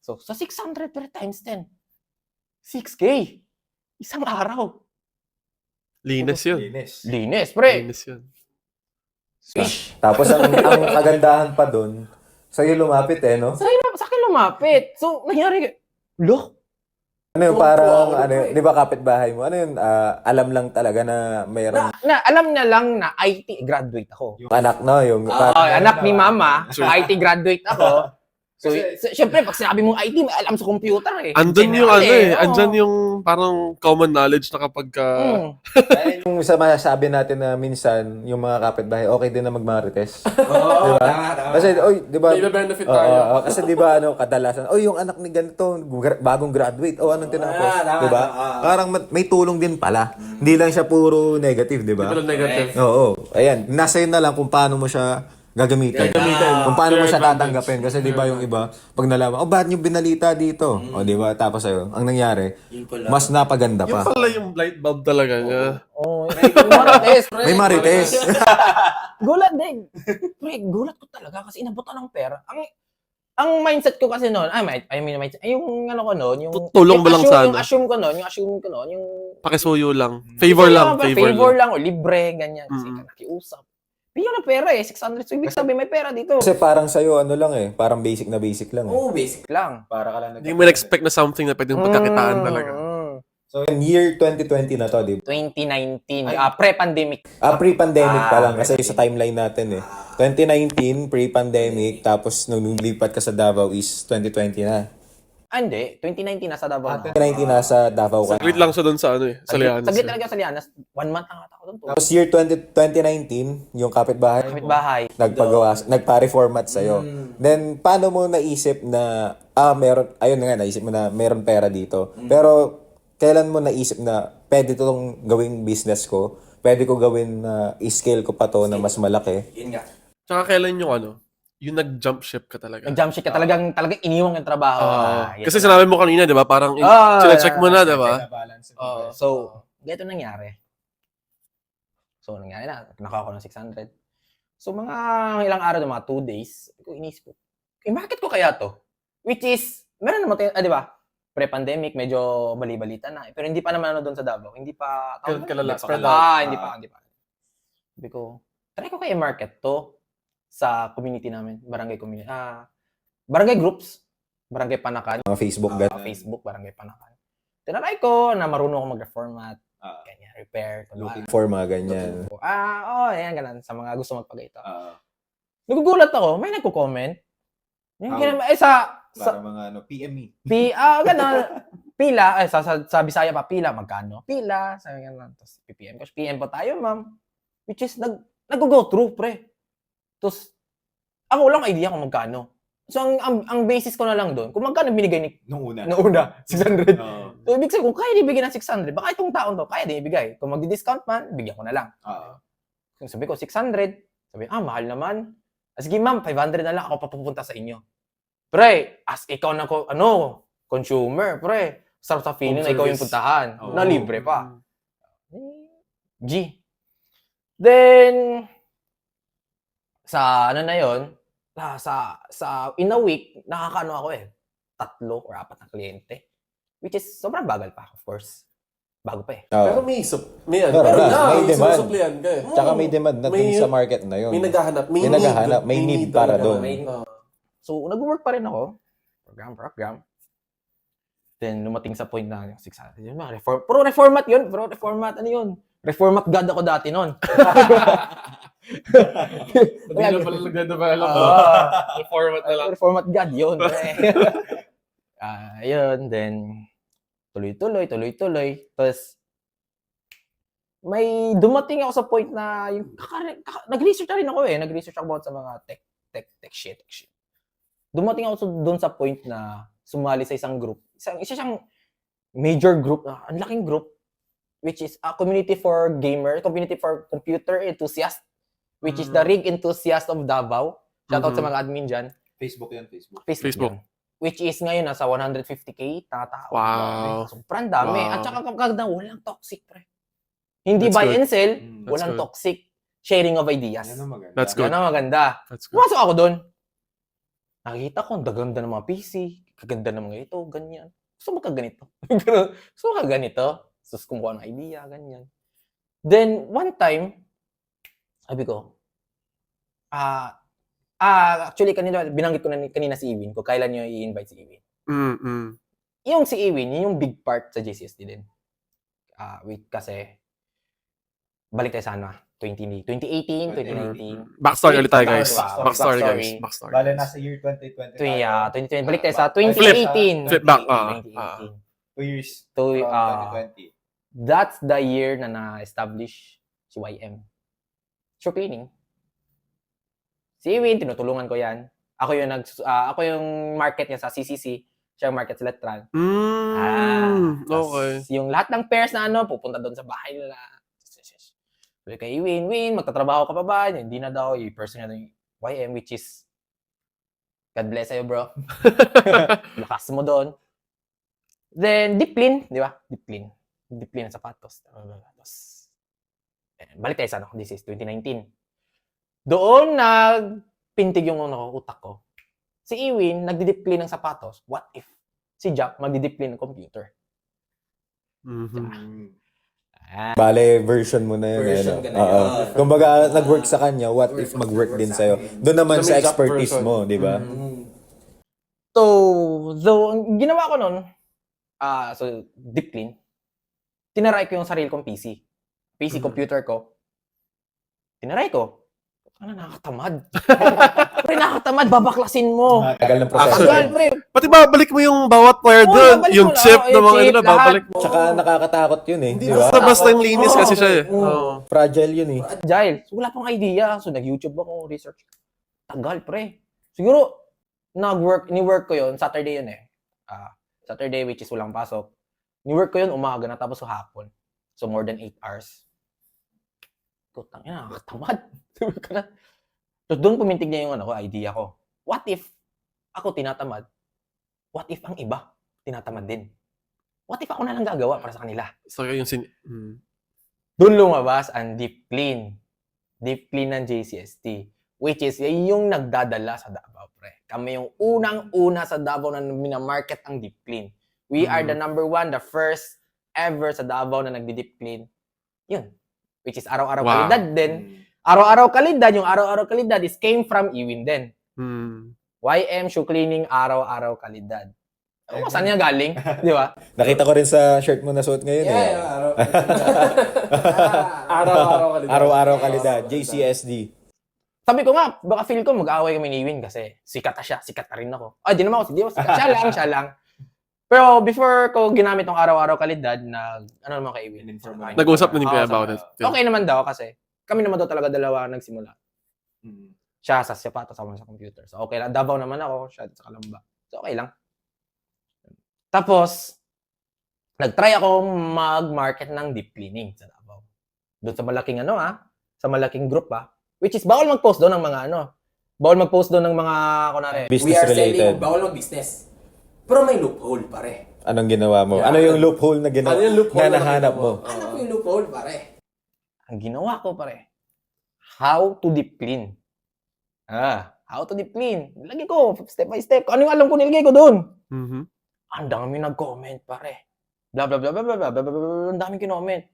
B: So, sa 600 per times 10. 6K. Isang araw.
C: Linis yun.
B: Linis, pre.
C: Linis yun.
B: Fish.
A: Tapos ang kagandahan pa doon, sa'yo lumapit no?
B: Sa akin lumapit. So, nangyari, look,
A: Ano yung parang, di ba kapitbahay mo? Ano yun, alam lang talaga na mayroong
B: alam niya lang na IT graduate ako.
A: anak, no? Yung
B: Anak ni mama, IT graduate ako. So, syempre, pag sinabi mong IT, may alam sa computer eh.
C: Andun yung
B: General oo.
C: andyan yung parang common knowledge na kapag ka...
A: yung sa masasabi natin na minsan, yung mga kapitbahay, okay din na magmarites.
D: Oo,
A: Diba?
D: tama.
A: Kasi, di ba?
C: May benefit tayo.
A: Kasi di ba, kadalasan, yung anak ni ganito, bagong graduate, anong tinapos?
D: tama,
A: Di ba?
D: tama.
A: Parang may tulong din pala. Hindi lang siya puro negative, di ba?
C: Pero negative.
A: Oo. Ayan, nasa yun na lang kung paano mo siya gagamitin. Kung paano mo siya tatanggapin. Kasi di ba yung iba, pag nalaman, bakit niyo binalita dito? O di ba? Tapos ayo, ang nangyari, mas napaganda
C: Yung
A: pa.
C: pala yung light bulb talaga niya.
B: Oh, marites, pre.
A: May marites.
B: Gulat din. Pre, gulat ko talaga kasi inabutan ng pera. Ang mindset ko kasi noon, yung ano ko noon, yung
C: Tulong ba lang sana?
B: Yung assume ko noon, yung
C: Pakisuyo lang. Favor lang.
B: favor lang o libre, ganyan. Kasi nakiusap. Bigyan ng pera eh, 600. So, ibig sabihin may pera dito.
A: Kasi parang sa'yo, lang parang basic na basic lang.
B: Oo, basic lang.
A: Para ka lang
C: Hindi mo expect na something na pwedeng pagkakitaan talaga.
A: So, in year 2020 na to, di ba?
B: 2019, pre-pandemic.
A: Pre-pandemic pa lang kasi sa timeline natin 2019, pre-pandemic, tapos nung lumipat ka sa Davao is 2020 na.
B: Hindi. 2019 nasa Davao na.
A: 2019 nasa Davao ka.
C: Saglit lang siya doon sa sa Lianas.
B: Saglit talaga sa Lianas. 1 month lang ata ako doon.
A: Tapos year 2019, yung kapitbahay mo,
B: Bahay.
A: nagpa-reformat sa'yo. Then, paano mo naisip na, meron, ayun na nga, naisip mo na meron pera dito. Pero, kailan mo naisip na, pwede itong gawing business ko, pwede ko gawin na i-scale ko pa to na mas malaki.
D: Yun nga.
C: Tsaka kailan yung nag-jump ship ka talaga.
B: Nag-jump ship ka talagang iniwan yung trabaho. Yes.
C: Kasi sinabi mo kanina, di ba? Parang check mo na, di ba?
B: So, ganito nangyari. So, nangyari na. Nakuha ko ng 600. So, mga ilang araw, mga 2 days, inisip ko, bakit ko kaya to? Which is, meron naman tayo, di ba? Pre-pandemic, medyo bali-balita na. Pero hindi pa naman doon sa Davao. Hindi pa...
C: Kalala, spread
B: Hindi pa. Sabi ko, try ko kaya market to sa community namin, barangay community. Barangay groups, barangay Panakan,
A: Mga Facebook,
B: Facebook, barangay Panakan. Tinatry ko na marunong ako mag-reformat, ganyan, repair,
A: looking for mga ganyan.
B: ayan, ganun, sa mga gusto magpagaito. Nagugulat ako, may nagko-comment. Yung
A: Para mga PME.
B: Ganun, pila, sa Bisaya pa, pila, magkano? Pila, sabi ganun. Tapos PPM ko, PM po tayo, ma'am. Which is, nag-go through, pre. Tapos, ako walang idea kung magkano. So, ang basis ko na lang doon, kung magkano binigay ni...
A: Nung una.
B: 600. So, ibig sabihin, kung kaya ibigay ng 600, baka itong taon to, kaya din ibigay. Kung magdi-discount man, bigyan ko na lang. Kung sabi ko, 600, sabi, mahal naman. Sige, ma'am, 500 na lang ako papupunta sa inyo. Pre, as ikaw na consumer, pre, sarap sa feeling na ikaw yung puntahan. Na libre pa. G. Then, sa na yon, in a week, nakakaano ako 3 or 4 na kliyente. Which is, sobrang bagal pa, of course. Bago pa
C: Pero may
A: demand.
C: suplihan ka
A: Tsaka may demand na dun sa market na yun.
C: May naghahanap.
A: May need para doon.
B: So, nag-work pa rin ako. Program. Then, lumating sa point na 600. Yun, puro reformat yun. Reformat God ako dati nun.
C: Hindi na pala nagdedevelop. Reformat na lang.
B: Reformat God yun. Yun, then, tuloy-tuloy. Tapos, may dumating ako sa point na, nag-research na rin ako Nag-research ako about sa mga tech shit. Dumating ako doon sa point na sumali sa isang group. Isa siyang major group, ang laking group, which is a community for gamers, community for computer enthusiasts, which is the rig enthusiast of Davao. Shoutout sa mga admin dyan.
A: Facebook yan, Facebook.
C: Facebook.
B: Which is ngayon nasa 150k tao.
C: Wow.
B: Sobrang dami.
C: Wow.
B: At saka kaganda, walang toxic, pre. Hindi
C: That's
B: buy
C: good.
B: and sell,
C: That's
B: walang
C: good.
B: toxic sharing of ideas.
C: That's good.
B: Yan ang maganda.
C: That's good.
B: Pumasok ako doon. Nakikita ko, ang gaganda ng mga PC, kaganda ng mga ito, ganyan. Gusto mo kaganito? Gusto mo kaganito? Tapos kumuha ng idea, ganyan. Then, one time, sabi ko, actually, binanggit ko na kanina si Ewin, kung kailan nyo i-invite si Ewin. Yung si Ewin, yun yung big part sa JCSD din. Kasi, balik tayo sa 2018, 2019.
C: Backstory ulit tayo, guys.
B: Backstory.
C: Backstory.
A: Bale, nasa year 2020.
B: 2020. Balik tayo sa 2018.
C: Flip back.
B: 2018.
A: 2 years
B: To,
A: from 2020.
B: That's the year na na-establish si YM. Show cleaning. Si Ewin, tinutulungan ko yan. Ako yung market niya sa CCC. Siya yung market sa Letran.
C: Okay.
B: Yung lahat ng pairs na pupunta doon sa bahay nila. So, kay Ewin, magtatrabaho ka pa ba? Hindi na daw. I-person niya yung YM, which is, God bless sa'yo, bro. Lakas mo doon. Then, deep clean, di ba? Deep clean ng sapatos. Tapos, balik tayo sa this is 2019. Doon nagpintig yung utak ko. Si Ewin, nagdi-deep clean ng sapatos. What if si Jack magdi-deep clean ng computer?
A: Bale, version mo na yun.
D: Version ka na
A: Oo.
D: yun.
A: Kumbaga, nag-work sa kanya, what if mag-work din sa'yo? Doon naman sa expertise mo, di ba?
B: So, ang ginawa ko nun, so, deep clean, tinaray ko yung sarili kong PC. Computer ko. Tinaray ko. Ano, nakakatamad. Pre, nakakatamad, babaklasin mo.
A: Tagal ng proseso.
B: Tagal, pre.
C: Pati babalik mo yung bawat wire
B: Oo,
C: doon.
B: babalik
C: Yung
B: mo
C: chip
B: lang.
C: na mga
B: Yung chip,
C: babalik mo.
A: Tsaka nakakatakot yun eh. Di ba?
C: Basta yung linis kasi siya eh.
A: Fragile yun eh.
B: Agile. So, wala pang idea. So, nag-YouTube ako, research. Tagal, pre. Siguro, ni-work ko yun, Saturday yun eh. Saturday, which is walang pasok. Ni-work ko yun, umaga na, tapos hapon. So, more than 8 hours. Kutang ina, nakakatamad. Tapos doon pumintig niya yung idea ko. What if ako tinatamad? What if ang iba tinatamad din? What if ako na lang gagawa para sa kanila?
C: So, yung
B: Doon lumabas ang deep clean. Deep clean ng JCST. Which is yung nagdadala sa Davao, pre. Kami yung unang-una sa Davao na minamarket ang deep clean. We are the number 1, the first ever sa Davao na nagdi-deep clean. Yun. Which is araw-araw kalidad din. Araw-araw kalidad, yung araw-araw kalidad is came from Ewin din. YM shoe cleaning, araw-araw kalidad. Saan niya galing? Di ba?
A: Nakita ko rin sa shirt mo na suot ngayon eh. Araw-araw kalidad. JCSD.
B: Sabi ko nga, baka feel ko mag-away kami ni Ewin kasi sikat na siya, sikat na rin ako. Di naman ako sikat. Siya lang. Pero before ko ginamit tong araw-araw kalidad, naman kay Ewin.
C: nag-usap na din kayo about it.
B: Okay naman daw kasi kami naman daw talaga dalawa nagsimula. Siya sa sapatos, ako sa computer. So okay lang. Davao naman ako, siya sa Kalamba. So okay lang. Tapos, nag-try ako mag-market ng deep cleaning sa Davao. Doon sa malaking sa malaking group which is bawal mag-post doon ng mga bawal mag-post doon ng mga kunwari.
A: Business related.
D: Bawal mag-business. Pero may loophole, pare.
A: Anong ginawa mo? Ano yung loophole na ginawa?
C: Ano yung loophole
A: na nahanap mo?
D: Ano yung loophole, pare?
B: Ang ginawa ko, pare, how to deep clean. How to deep clean. Lagi ko, step by step. Ano yung alam ko, nilagay ko doon. Ang dami nag-comment, pare. Blah, blah, blah, blah, blah, blah, blah, blah, blah. Ang dami kinoment.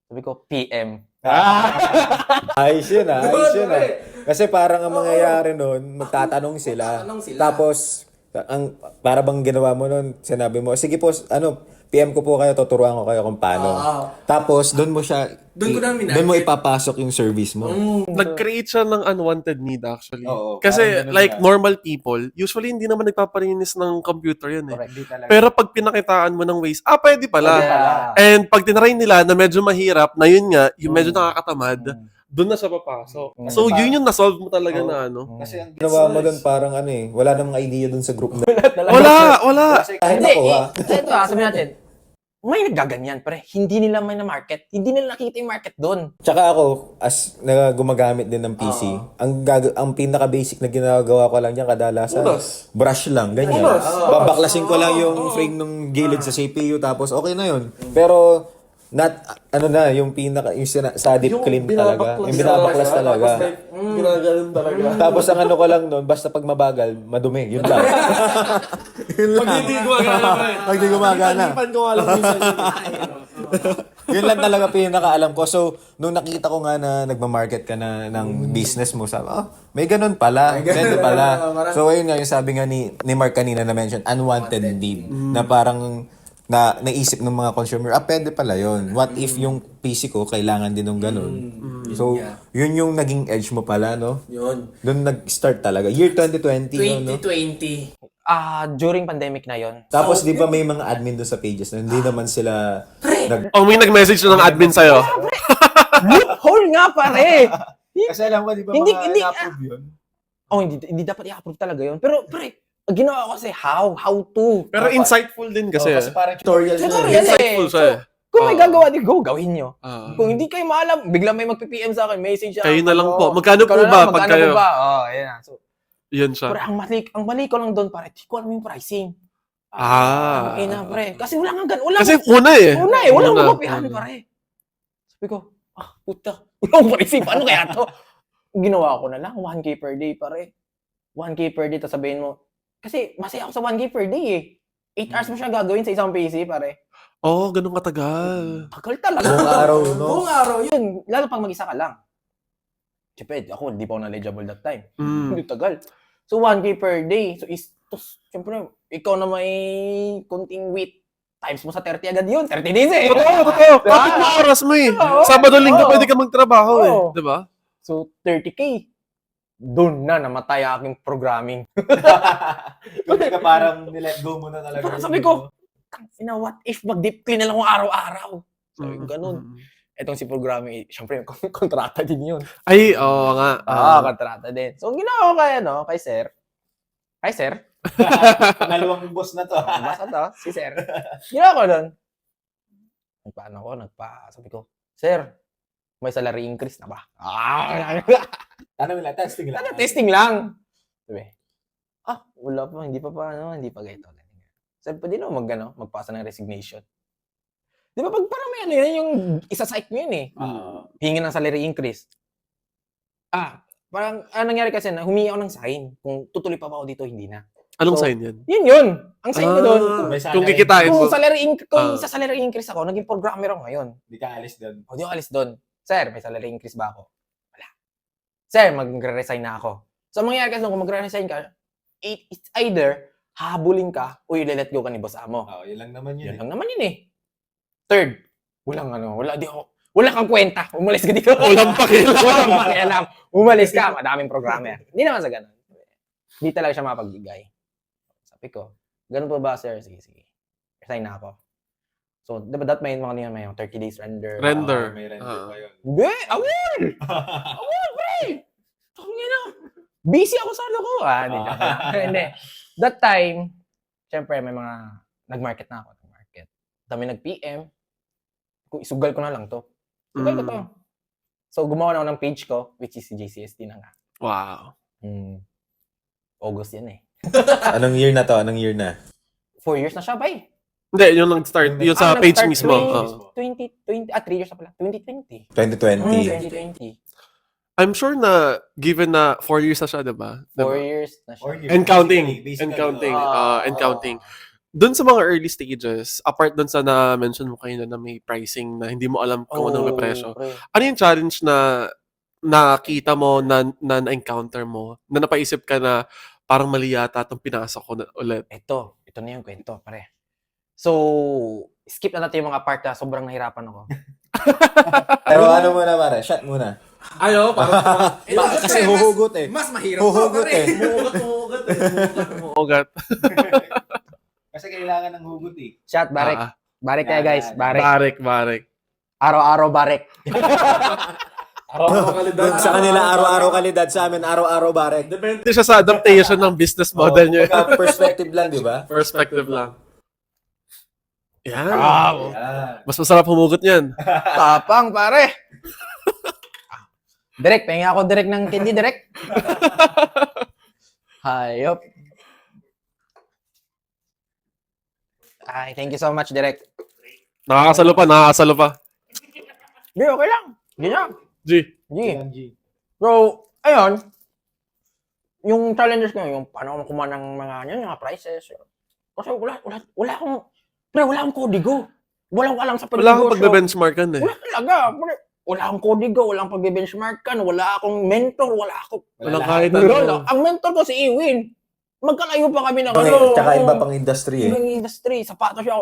B: Sabi ko, PM.
A: Ayos yun Kasi parang ang mangyayari nun, magtatanong sila. Tapos, para bang ginawa mo nun, sinabi mo, sige po, PM ko po kayo, tuturuan ko kayo kung paano. Tapos, doon mo ipapasok yung service mo.
C: Nag-create siya ng unwanted need actually.
A: Oo,
C: Kasi
A: parang ganun
C: like
A: siya.
C: normal people, usually hindi naman nagpapalinis ng computer yan eh.
B: Correct.
C: Pero pag pinakitaan mo ng ways, pwede pala.
B: Pwede pala.
C: And pag tinry nila na medyo mahirap, na yun nga, yung medyo nakakatamad, doon na siya papasok. So yun yung na-solve mo talaga na
A: Kasi ang ginawa mo doon parang wala namang idea doon sa group na.
C: Wala.
A: Kahit
B: Hindi,
A: ako
B: ito sabihin natin, may nagaganyan, pre. Hindi nila may na-market. Hindi nila nakita yung market doon.
A: Tsaka ako, as gumagamit din ng PC, ang pinaka-basic na ginagawa ko lang diyan kadalasan, brush lang, ganyan. Babaklasin ko lang yung frame ng gilid sa CPU, tapos okay na yun. Pero, yung sa deep clean talaga. Yung binabaklas talaga.
C: Ginaganon talaga.
A: Tapos ang ko lang nun, basta pag mabagal, madumi. Yun lang.
C: Pag hindi gumagana.
A: Pag di gumagana.
C: Pag ko nga lang minsan yun.
A: Yun lang talaga pinakaalam ko. So, nung nakita ko nga na nagmamarket ka na ng business mo, sabi, may ganun pala. Pwede pala. So, ayun nga yung sabi nga ni Mark kanina na mention, unwanted lead. Na parang naisip ng mga consumer, pwede pala yun. What if yung PC ko kailangan din ng ganun? So, yun yung naging edge mo pala, no?
D: Yun.
A: Doon nag-start talaga. Year 2020, yun, no?
D: 2020.
B: During pandemic na yon.
A: Tapos, di ba may mga admin doon sa pages na hindi naman sila
C: May nag-message na ng admin sa'yo.
B: Loophole nga, pare!
A: Kasi alam mo, di ba
B: Hindi,
A: na-approve yun?
B: Hindi dapat i-approve talaga yun. Pero, pre, ginawa ko kasi how to.
C: Pero insightful din kasi.
A: Kasi parang tutorial na.
B: Tutorial
C: Insightful siya eh.
B: Kung may gagawa, gawin nyo.
C: Ah.
B: Kung hindi kayo maalam, bigla may magpi-PM sa akin, message siya.
C: Kayo na lang po. Magkano po ba pag kayo?
B: Magkano po ba? Ayan na. So,
C: Yan siya.
B: pre, ang mali ko lang doon, pare, di ko alam yung pricing. Pre. Kasi wala nga ganun.
C: Kasi una eh.
B: Walang makopihan, pare. Sabi ko, puta, walang pricing, paano kaya to? Ginawa ko na lang, 1K per day, pare. 1K per day, tapos sabihin mo, kasi masaya ako sa 1K per day eh. 8 hours mo siya gagawin sa isang PC, pare.
C: Ganun katagal.
B: Tagal talaga.
A: Buong araw, no?
B: Buong araw, yun. Lalo pag mag-isa ka lang. Siyempre, ako, hindi pa ako knowledgeable that time. Hindi tagal. So, 1K per day. So, siyempre, ikaw na may kunting wait. Times mo sa 30 agad yun. 30 days eh.
C: Totoo. Kapit mo oras mo eh. Sabado, linggo, pwede ka magtrabaho eh. Diba?
B: So, 30K. Doon na namatay aking programming.
A: Kasi ka parang nilet go mo na talaga.
B: Parang sabi ko, what if mag-deep clean na lang ako araw-araw? Sabi ko, ganun. Etong si programming, syempre, kontrata din yun.
C: Ay, oo nga.
B: Kontrata din. So, ginawa ko kay sir. Hi, sir.
A: Nalawang boss na to.
B: Basta to, si sir. Ginawa ko doon. Sabi ko, sir, may salary increase na ba?
A: Ano nila? Testing lang.
B: Testing lang. Sabi, wala pa, hindi pa ganito. Sabi, pwede na magpasa ng resignation. Di ba pag parang may yun, yung isa-site mo yun eh. Hingi ng salary increase. Parang, nangyari kasi na humingi ako ng sign. Kung tutuloy pa ba ako dito, hindi na.
C: Anong sign yan?
B: Yun. Ang sign ko doon.
C: Kung kikitain mo.
B: Kung sa salary increase ako, naging programmer ako ngayon.
A: Di ka alis doon.
B: Di ako alis doon. Sir, may salary increase ba ako? Wala. Sir, magre-resign na ako. So, ang mangyayari kasi kung magre-resign ka, it's either habulin ka o i-let go ka ni boss amo.
A: Yun lang naman yun.
B: Yun lang naman yun eh. Third, wala kang kwenta. Umalis ka dito.
C: Walang
B: pakialam. Umalis ka, madaming programmer. Hindi naman sa ganun. Hindi talaga siya mapagbigay. Sabi ko, ganun po ba, sir? Sige. Resign na ako. So, diba that may mga may 30 days render.
A: May render pa yun.
B: Hindi! Awol! Awol, pre! Tangina! Busy ako sa ano ko. Hindi. That time, syempre, may mga nag-market na ako. Dami nag-PM. Kung isugal ko na lang to. Sugal ko to. So, gumawa na ako ng page ko, which is JCSD na nga.
C: Wow.
B: August yan eh.
A: Anong year na to? Anong year na?
B: 4 years na siya, bay.
C: Hindi, yung nag-start. Yung sa page
B: nag-start
C: mismo.
B: 2020. 3 years na pala. 2020.
A: 2020.
B: 2020.
C: I'm sure na, given na 4 years na siya, diba?
B: 4 years na siya.
C: And counting.
A: Basically.
C: And counting. Doon sa mga early stages, apart doon sa na-mention mo kayo na may pricing na hindi mo alam kung anong may presyo. Ano yung challenge na nakita mo, na-encounter mo, na napaisip ka na parang mali yata itong pinasok ko na ulit?
B: Ito na yung kwento, pare. So, skip na natin yung mga part na sobrang nahirapan ako.
A: Pero ano muna, pare? Shot muna. Kasi huhugot eh.
D: Mas mahirap
A: Huhugot eh.
C: Ugat.
A: Kasi kailangan ng hugot eh.
B: Shot, barek. Barek kayo, guys.
C: Barek.
B: Araw-araw, barek.
A: Doon sa kanila, araw-araw kalidad. Sa amin, araw-araw barek.
C: Depende siya sa adaptation ng business model niya.
A: Perspective lang, di ba?
C: Perspective lang. Yan.
B: Wow.
C: Mas masarap humugot niyan.
B: Tapang, pare. Direk, pahinga ako direk ng candy, direk. Hayop. Ay, thank you so much, Direk.
C: Nakakasalo pa.
B: Di, okay lang. Ganyan.
C: G.
B: So, ayun. Yung challenges ko, yung paano ako kumuha ng mga prices. Kasi wala akong kodigo. Walang sa
C: Wala kang
B: pagnegosyo.
C: pagbe-benchmarkan eh.
B: Wala talaga. Wala akong kodigo, walang pag-benchmarkan, wala akong mentor, wala akong...
C: Walang kahit
B: Wala.
C: ano.
B: Ang mentor ko si Ewin. Magkalayo pa kami ng
A: Tsaka iba pang industry eh.
B: Ibang industry. Sapatos siya,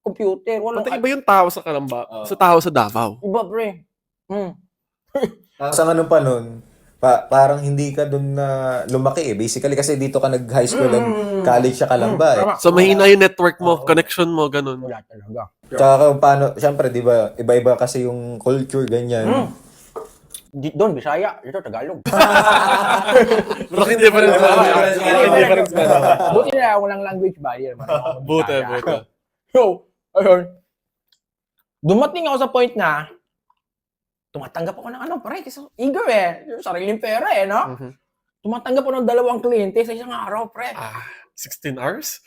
B: computer. Walang...
C: Pati iba yung tao sa Kalamba, sa tao sa Davao.
B: Iba, pre.
A: Sa ganun pa nun, parang hindi ka dun na lumaki eh. Basically kasi dito ka nag-high school and college sa Kalamba eh.
C: So mahina yung network mo, connection mo, ganun.
B: Wala talaga.
A: Tsaka kung paano, syempre, di ba, iba-iba kasi yung culture, ganyan.
B: Doon, Bisaya. Dito, Tagalog.
C: Malaking difference ba? Malaking difference ba?
B: Buti na walang language barrier.
C: Buti.
B: So, ayun. Dumating ako sa point na tumatanggap ako ng pre, kasi eager eh. Yung sariling pera eh, no? Tumatanggap ako ng 2 kliyente sa isang araw, pre.
C: 16 hours?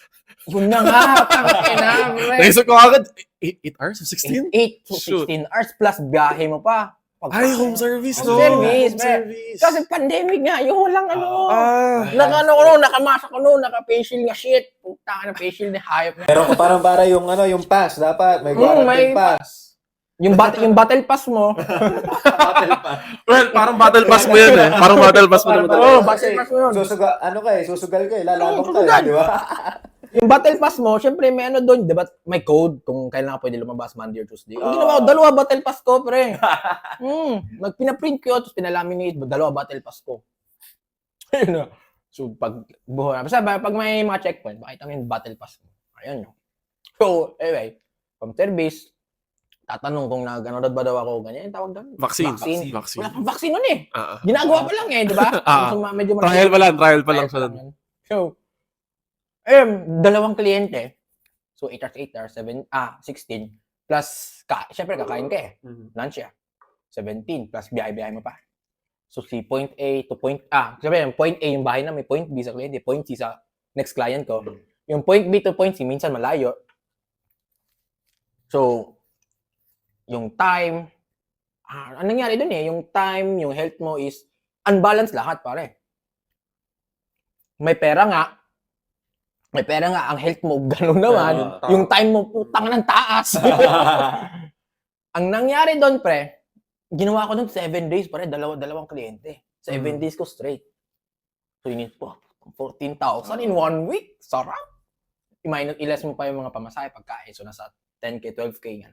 B: Yun na nga, tangina, pre.
C: Naisip ko agad, 8 hours? 16?
B: 8 to
C: Shoot.
B: 16 hours plus biyahe mo pa.
C: Ay, home service, no?
B: Home service,
C: Home
B: pre.
C: service.
B: Kasi pandemic nga, yung walang naka-mask ako noon, naka-face shield nga shit. Puta ka na face shield na hayop na.
A: Pero kung parang para yung pass, dapat may quarantine
B: may
A: pass.
B: Yung battle pass mo.
C: Well, parang battle pass mo yan eh. Parang battle pass mo naman.
B: Oo, battle pass mo yun.
A: Susugal ka eh, lalabang ka
B: Susugal.
A: eh, di ba?
B: Yung battle pass mo, syempre may doon, di ba? May code kung kailan ka pwede lumabas Monday or Tuesday. Ang ginawa ko, 2 battle pass ko, pre. Pinaprint ko, tapos pinalaminate, 2 battle pass ko. Ayun na. So, basta pag may mga checkpoint, makita mo yung battle pass mo. Ayun yun. So, anyway, from service, tatanong kung nag-anood ba daw ako, ganyan, tawag doon.
C: Vaccine.
B: Wala pang vaccine nun eh.
C: Ah.
B: Ginagawa pa lang eh, di ba? So, medyo
C: Trial pa lang siya.
B: So, 2 kliyente. So, 8 hours, 16. Plus, syempre kakain ka eh. Lunch ya. 17 plus biyahe mo pa. So, si point A to point sabi point A yung bahay na may point B sa kliyente, point C sa next client ko. Yung point B to point C minsan malayo. So, yung time, anong nangyari dun eh, yung time, yung health mo is unbalanced lahat, pare. May pera nga, ang health mo, gano'n naman. Yung time mo, putang ng taas. Ang nangyari doon, pre, ginawa ko doon 7 days, pare, dalawang kliyente. 7 days ko straight. So, yun po, 14,000 in 1 week. Sarap. Iles mo pa yung mga pamasahe, pagkain. So, nasa 10K, 12K nga.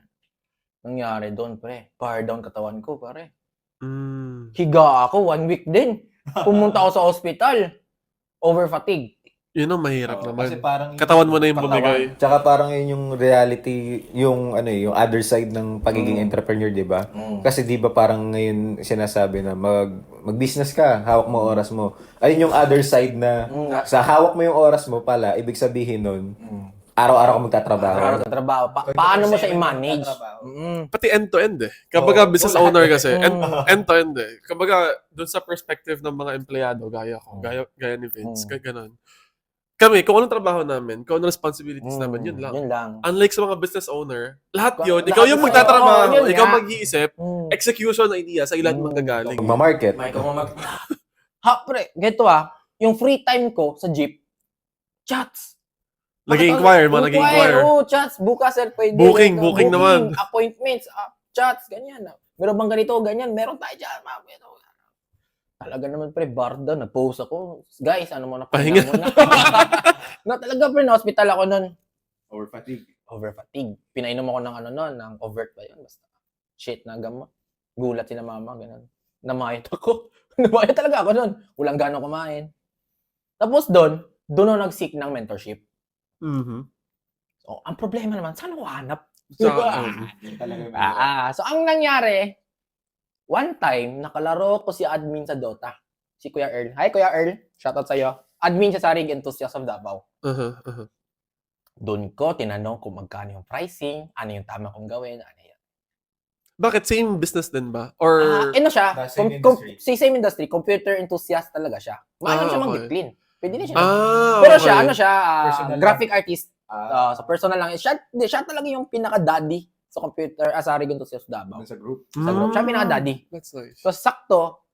B: Nangyari doon, pre. Fire down katawan ko, pare. Higa ako, 1 week din. Pumunta ako sa hospital. Over fatigue.
C: Yun ang mahirap naman.
A: Kasi parang
C: Katawan mo na yung bumigay.
A: Tsaka parang yun yung reality, yung yung other side ng pagiging entrepreneur, 'di ba? Kasi 'di ba parang ngayon sinasabi na mag-business ka, hawak mo oras mo. Ayun yung other side na sa hawak mo yung oras mo pala, ibig sabihin nun, araw-araw ka magtatrabaho.
B: Araw sa trabaho. Paano mo siya i-manage?
C: Pati end-to-end eh. Kapag business owner kasi, end-to-end eh. Kapag doon sa perspective ng mga empleyado, gaya ko, gaya ni Vince, gano'n. Kami, kung anong trabaho namin, kung anong responsibilities namin, yun lang.
B: Yun lang.
C: Unlike sa mga business owner, lahat yun,
B: Lahat
C: ikaw yung
B: yun.
C: magtatrabaho,
B: Yun
C: ikaw
B: nga.
C: mag-iisip, execution ng idea, sa ilan manggagaling.
A: Magma-market.
B: Pre, ganito yung free time ko sa jeep, chats.
C: Nag-inquire mo, nag-inquire.
B: Oo, chats. Bukas, sir, pwede.
C: Booking naman.
B: Appointments, chats, ganyan. Meron bang ganito, ganyan. Meron tayo dyan, ma'am. Talaga naman, pre, barda, nag-post ako. Guys, ano mo na
C: Pahinga.
B: na talaga, pre, na-hospital ako nun.
D: Over fatigue.
B: Pinainom ako ng ng overt ba yun? Basta, shit na gamot. Gulat si na mama, ganun. Namayat ako. Namayat talaga ako nun. Walang gano'ng kumain. Tapos doon ako nag-seek ng mentorship. So, ang problema naman, saan ako hanap? So, ang nangyari, one time, nakalaro ko si admin sa Dota. Si Kuya Earl. Hi, Kuya Earl. Shoutout sa'yo. Admin siya sa Rig Enthusiast of Davao. Doon ko, tinanong kung magkano yung pricing, ano yung tama kong gawin, ano yan.
C: Bakit? Same business din ba? Or...
B: Ano siya?
A: Same industry.
B: Same industry. Computer enthusiast talaga siya. Maayon siya mag-clean. Pwede na siya.
C: okay.
B: Pero siya,
A: Personal
B: graphic artist. Sa personal lang. Siya talaga yung pinaka-daddy sa computer, sa Rig Enthusiast of Davao.
A: Sa group.
B: Sa group. Siya pinaka-daddy.
C: That's nice.
B: So, sakto,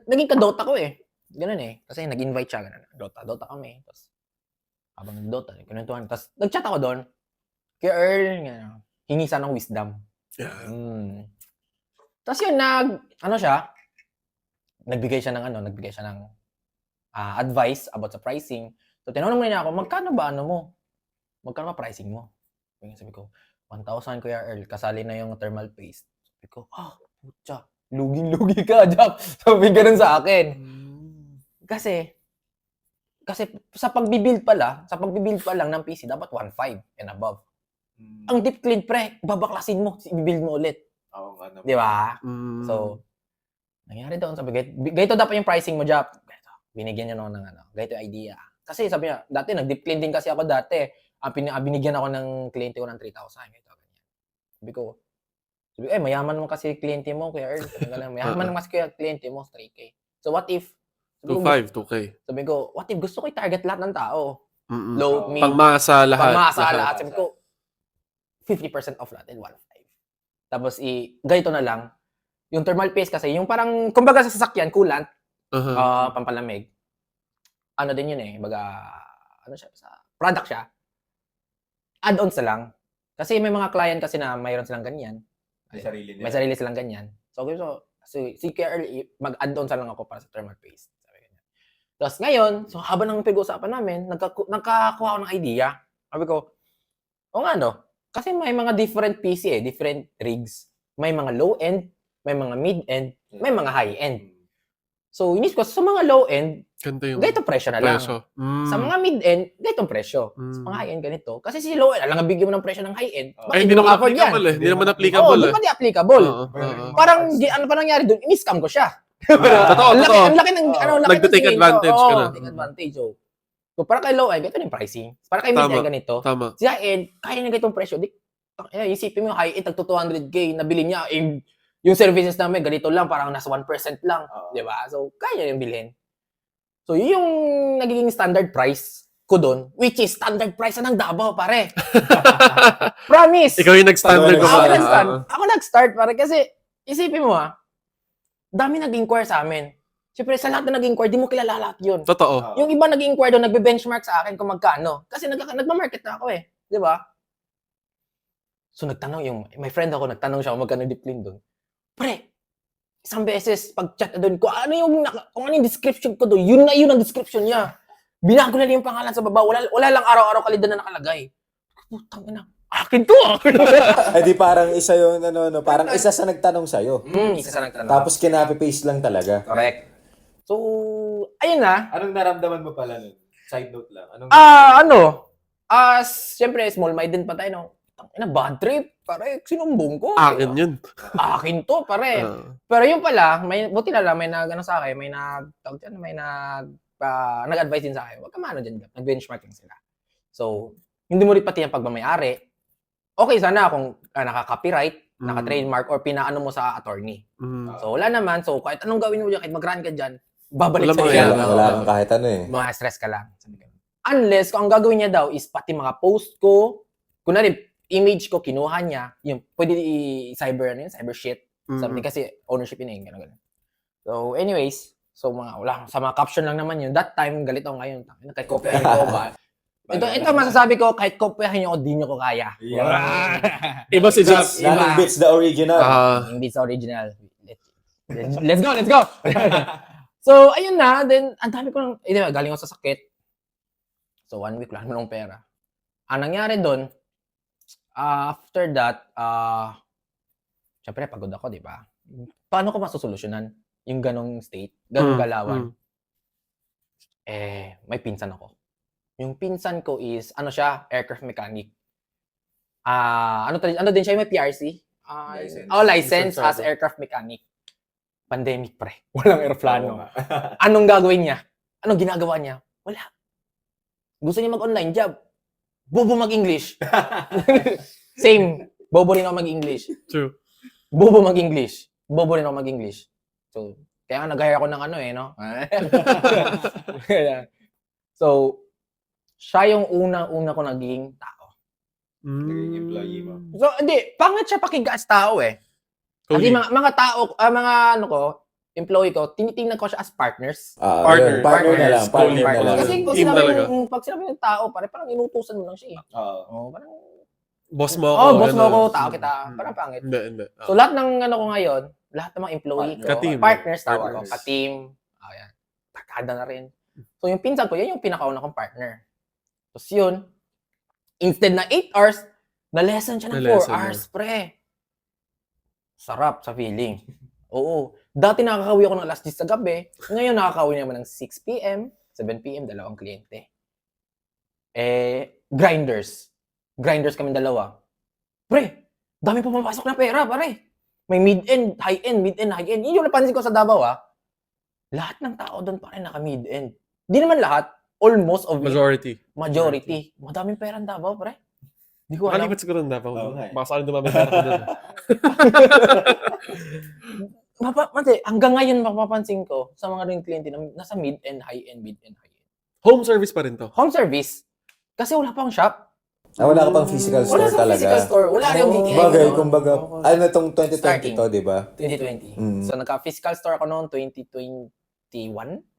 B: naging ka-Dota ko eh. Ganun eh. Kasi nag-invite siya. Ganun. Dota kami. Tapos, habang nag-Dota, kinuntuhan. Tapos, nag-chat ako doon. Kaya Earl, hingi sana ng wisdom.
C: Yeah.
B: Tapos yun, nagbigay siya ng advice about sa pricing. So, tinanong mo niya ako, magkano ba pricing mo? Sabi ko, 1,000 Kuya Earl, kasali na yung thermal paste. Sabi ko, putya, luging-lugi ka, Jack. Sabi ganun sa akin. Kasi sa pagbibuild pa lang ng PC, dapat 1.5 and above. Ang deep clean, pre, babaklasin mo, i-build mo ulit.
A: Oo nga naman.
B: Di ba? So, nangyari doon, sabi, ganito dapat yung pricing mo, Jap. Binigyan niya ng ganito idea. Kasi sabi niya, dati nag-deep clean din kasi ako dati. Binigyan ako ng kliyente ko ng 3,000. Ganito, ganyan. Sabi ko, mayaman mo kasi kliyente mo, Kuya Earl. Mayaman mo kasi kliyente mo, 3K. So what if,
C: 2K.
B: sabi ko, what if gusto ko i-target lahat ng tao?
C: Mm-mm.
B: Low, mid,
C: Pangmasa lahat.
B: lahat. Sabi ko, 50% off natin, 1.5. Tapos, ganito na lang. Yung thermal paste kasi, yung parang, kumbaga sa sasakyan, coolant, pampalamig. Ano din yun product siya. Add-ons na lang. Kasi may mga client kasi na mayroon silang ganyan. May sarili silang ganyan. So si Kuya Earl, mag-add-on sa lang ako para sa thermal paste. Tapos ngayon, so habang nang pag-uusapan namin, nagkakakuha ako ng idea. Sabi ko, kasi may mga different PC different rigs. May mga low-end, may mga mid-end, may mga high-end. So, inis ko, sa mga low-end, ganito presyo na lang. Sa mga mid-end, ganitong presyo. Sa mga high-end, ganito. Kasi si low-end, alang bigyan mo ng presyo ng high-end.
C: Hindi naman applicable eh. Hindi naman applicable eh.
B: Hindi naman applicable. Parang, ano pa nangyari doon? In-scam ko siya.
C: Totoo.
B: Ang laki ng
C: Nag-take advantage ka na.
B: Take advantage. So, para kay low-end, ganito yung pricing. Para kay mid-end, ganito.
C: Tama.
B: Si high-end, kaya na ganitong presyo. Isipin mo yung high-end, tagto 200K, nabili niya, yung services namin, ganito lang, parang nasa 1% lang. Di ba? So, kaya yung bilhin. So, yung nagiging standard price ko doon, which is standard price na ng Davao, pare. Promise!
C: Ikaw yung nag-standard ko ba?
B: Ako nag-start, pare, kasi isipin mo dami nag-inquire sa amin. Siyempre, sa lahat na nag-inquire, di mo kilala lahat yun.
C: Totoo.
B: Yung iba nag-inquire doon, nagbe-benchmark sa akin kung magkano. Kasi nagma-market na ako Di ba? So, may friend ako, nagtanong siya kung magkano deep clean doon. Pre, isang beses, pag-chat na doon, kung ano yung description ko doon, yun ang description niya. Binago na yung pangalan sa baba, wala lang araw-araw kalidad na nakalagay. Putang ina, akin to
A: Di parang isa yun, parang isa sa nagtanong sa'yo.
B: Isa sa nagtanong.
A: Tapos kinapi-paste lang talaga.
B: Correct. So, ayun na.
A: Anong naramdaman mo pala nun? Side note lang.
B: Siyempre, small-minded pa tayo, no? Bad trip, pare, sinumbong ko.
C: Akin yun.
B: Akin to, pare. Pero yung pala, buti na lang, may sa akin, nag-advise din sa akin, wag ka mano dyan, nag-benchmark lang sila. So, hindi mo rin pati yung pagmamayari. Okay, sana kung naka-copyright, naka-trademark, or pinaano mo sa attorney. So, wala naman. So, kahit anong gawin mo dyan, kahit mag-run ka dyan, babalik sa iyo.
A: Wala kang kahit ano
B: Stress ka lang. Unless, kung ang gagawin niya daw is pati mga post ko, kunwari, image ko, kinuha niya, yung pwede cyber shit. Something kasi ownership yun gano'n. So, anyways, sa mga caption lang naman yun. That time, galit ako ngayon. Kahit kopyahin ko ba? Ito masasabi ko, kahit kopyahin nyo, di nyo ko kaya.
C: Iba si Jap.
A: Nothing beats the original.
B: Beats the original. Let's go! So, ayun na. Then, ang dami ko galing ako sa sakit. So, 1 week lang ng pera. Ang nangyari doon, after that, syempre pagod ako, di ba? Paano ko masusolusyonan yung ganong state, ganong galawan? May pinsan ako. Yung pinsan ko is, aircraft mechanic. Ano din siya, may PRC? License as aircraft mechanic. Pandemic, pre. Walang aeroplano. Anong gagawin niya? Anong ginagawa niya? Wala. Gusto niya mag-online job. Bobo mag-English. Same. Bobo rin ako mag-English.
C: True.
B: Bobo mag-English. Bobo rin ako mag-English. So, kaya nag-hire ako ng no? So, siya yung unang-una ko naging tao.
A: Naging employee mo.
B: So, hindi. Pangit siya pakigas tao Kasi mga tao, employee ko, tinitingnan ko siya as partners.
A: Partner na lang.
B: Kasi pag sinabi yung tao, parang inutusan mo lang siya
A: parang
C: Boss mo ako.
B: Oh, boss mo
C: ganun.
B: ako, tao kita. Parang pangit.
C: Hindi.
B: So, lahat ng ano ko ngayon, lahat ng mga employee ko,
C: Ka-team.
B: partners tawag ko,
C: Partners.
B: ka-team, ayan, takada na rin. So, yung pinsan ko, yan yung pinakauna kong partner. Tapos yun, instead na 8 hours, na-lesson siya ng 4
C: Na-lesson
B: hours, pre. Sarap sa feeling. Oo. Dati nakakauwi ako ng alas 10 sa gabi, ngayon nakakauwi naman ng 6 p.m., 7 p.m., dalawang kliyente. Grinders. Grinders kami dalawa. Pre, dami pumapasok na pera, pare. May mid-end, high-end, mid-end, high-end. Yun yung napansin ko sa Davao, Lahat ng tao doon pa rin naka-mid-end. Di naman lahat, almost of it. Majority. Madaming pera ang Davao, pre. Di ko alam.
C: Nakalipat siguro ng Davao.
A: Oo nga eh.
C: Baka sa akin dumami pera ko dun.
B: Hanggang ngayon mapapansin ko sa mga ring kliyente na nasa mid-end, high-end, mid-end, high-end.
C: Home service pa rin to.
B: Home service. Kasi wala pang shop.
A: Wala ka pang physical store
B: Wala sa
A: talaga.
B: physical store. Wala yung gigil.
A: Bagay, kumbaga, ano itong 2020
B: Starting.
A: to, di ba?
B: 2020.
A: Mm.
B: So, nagka-physical store ako noon 2021,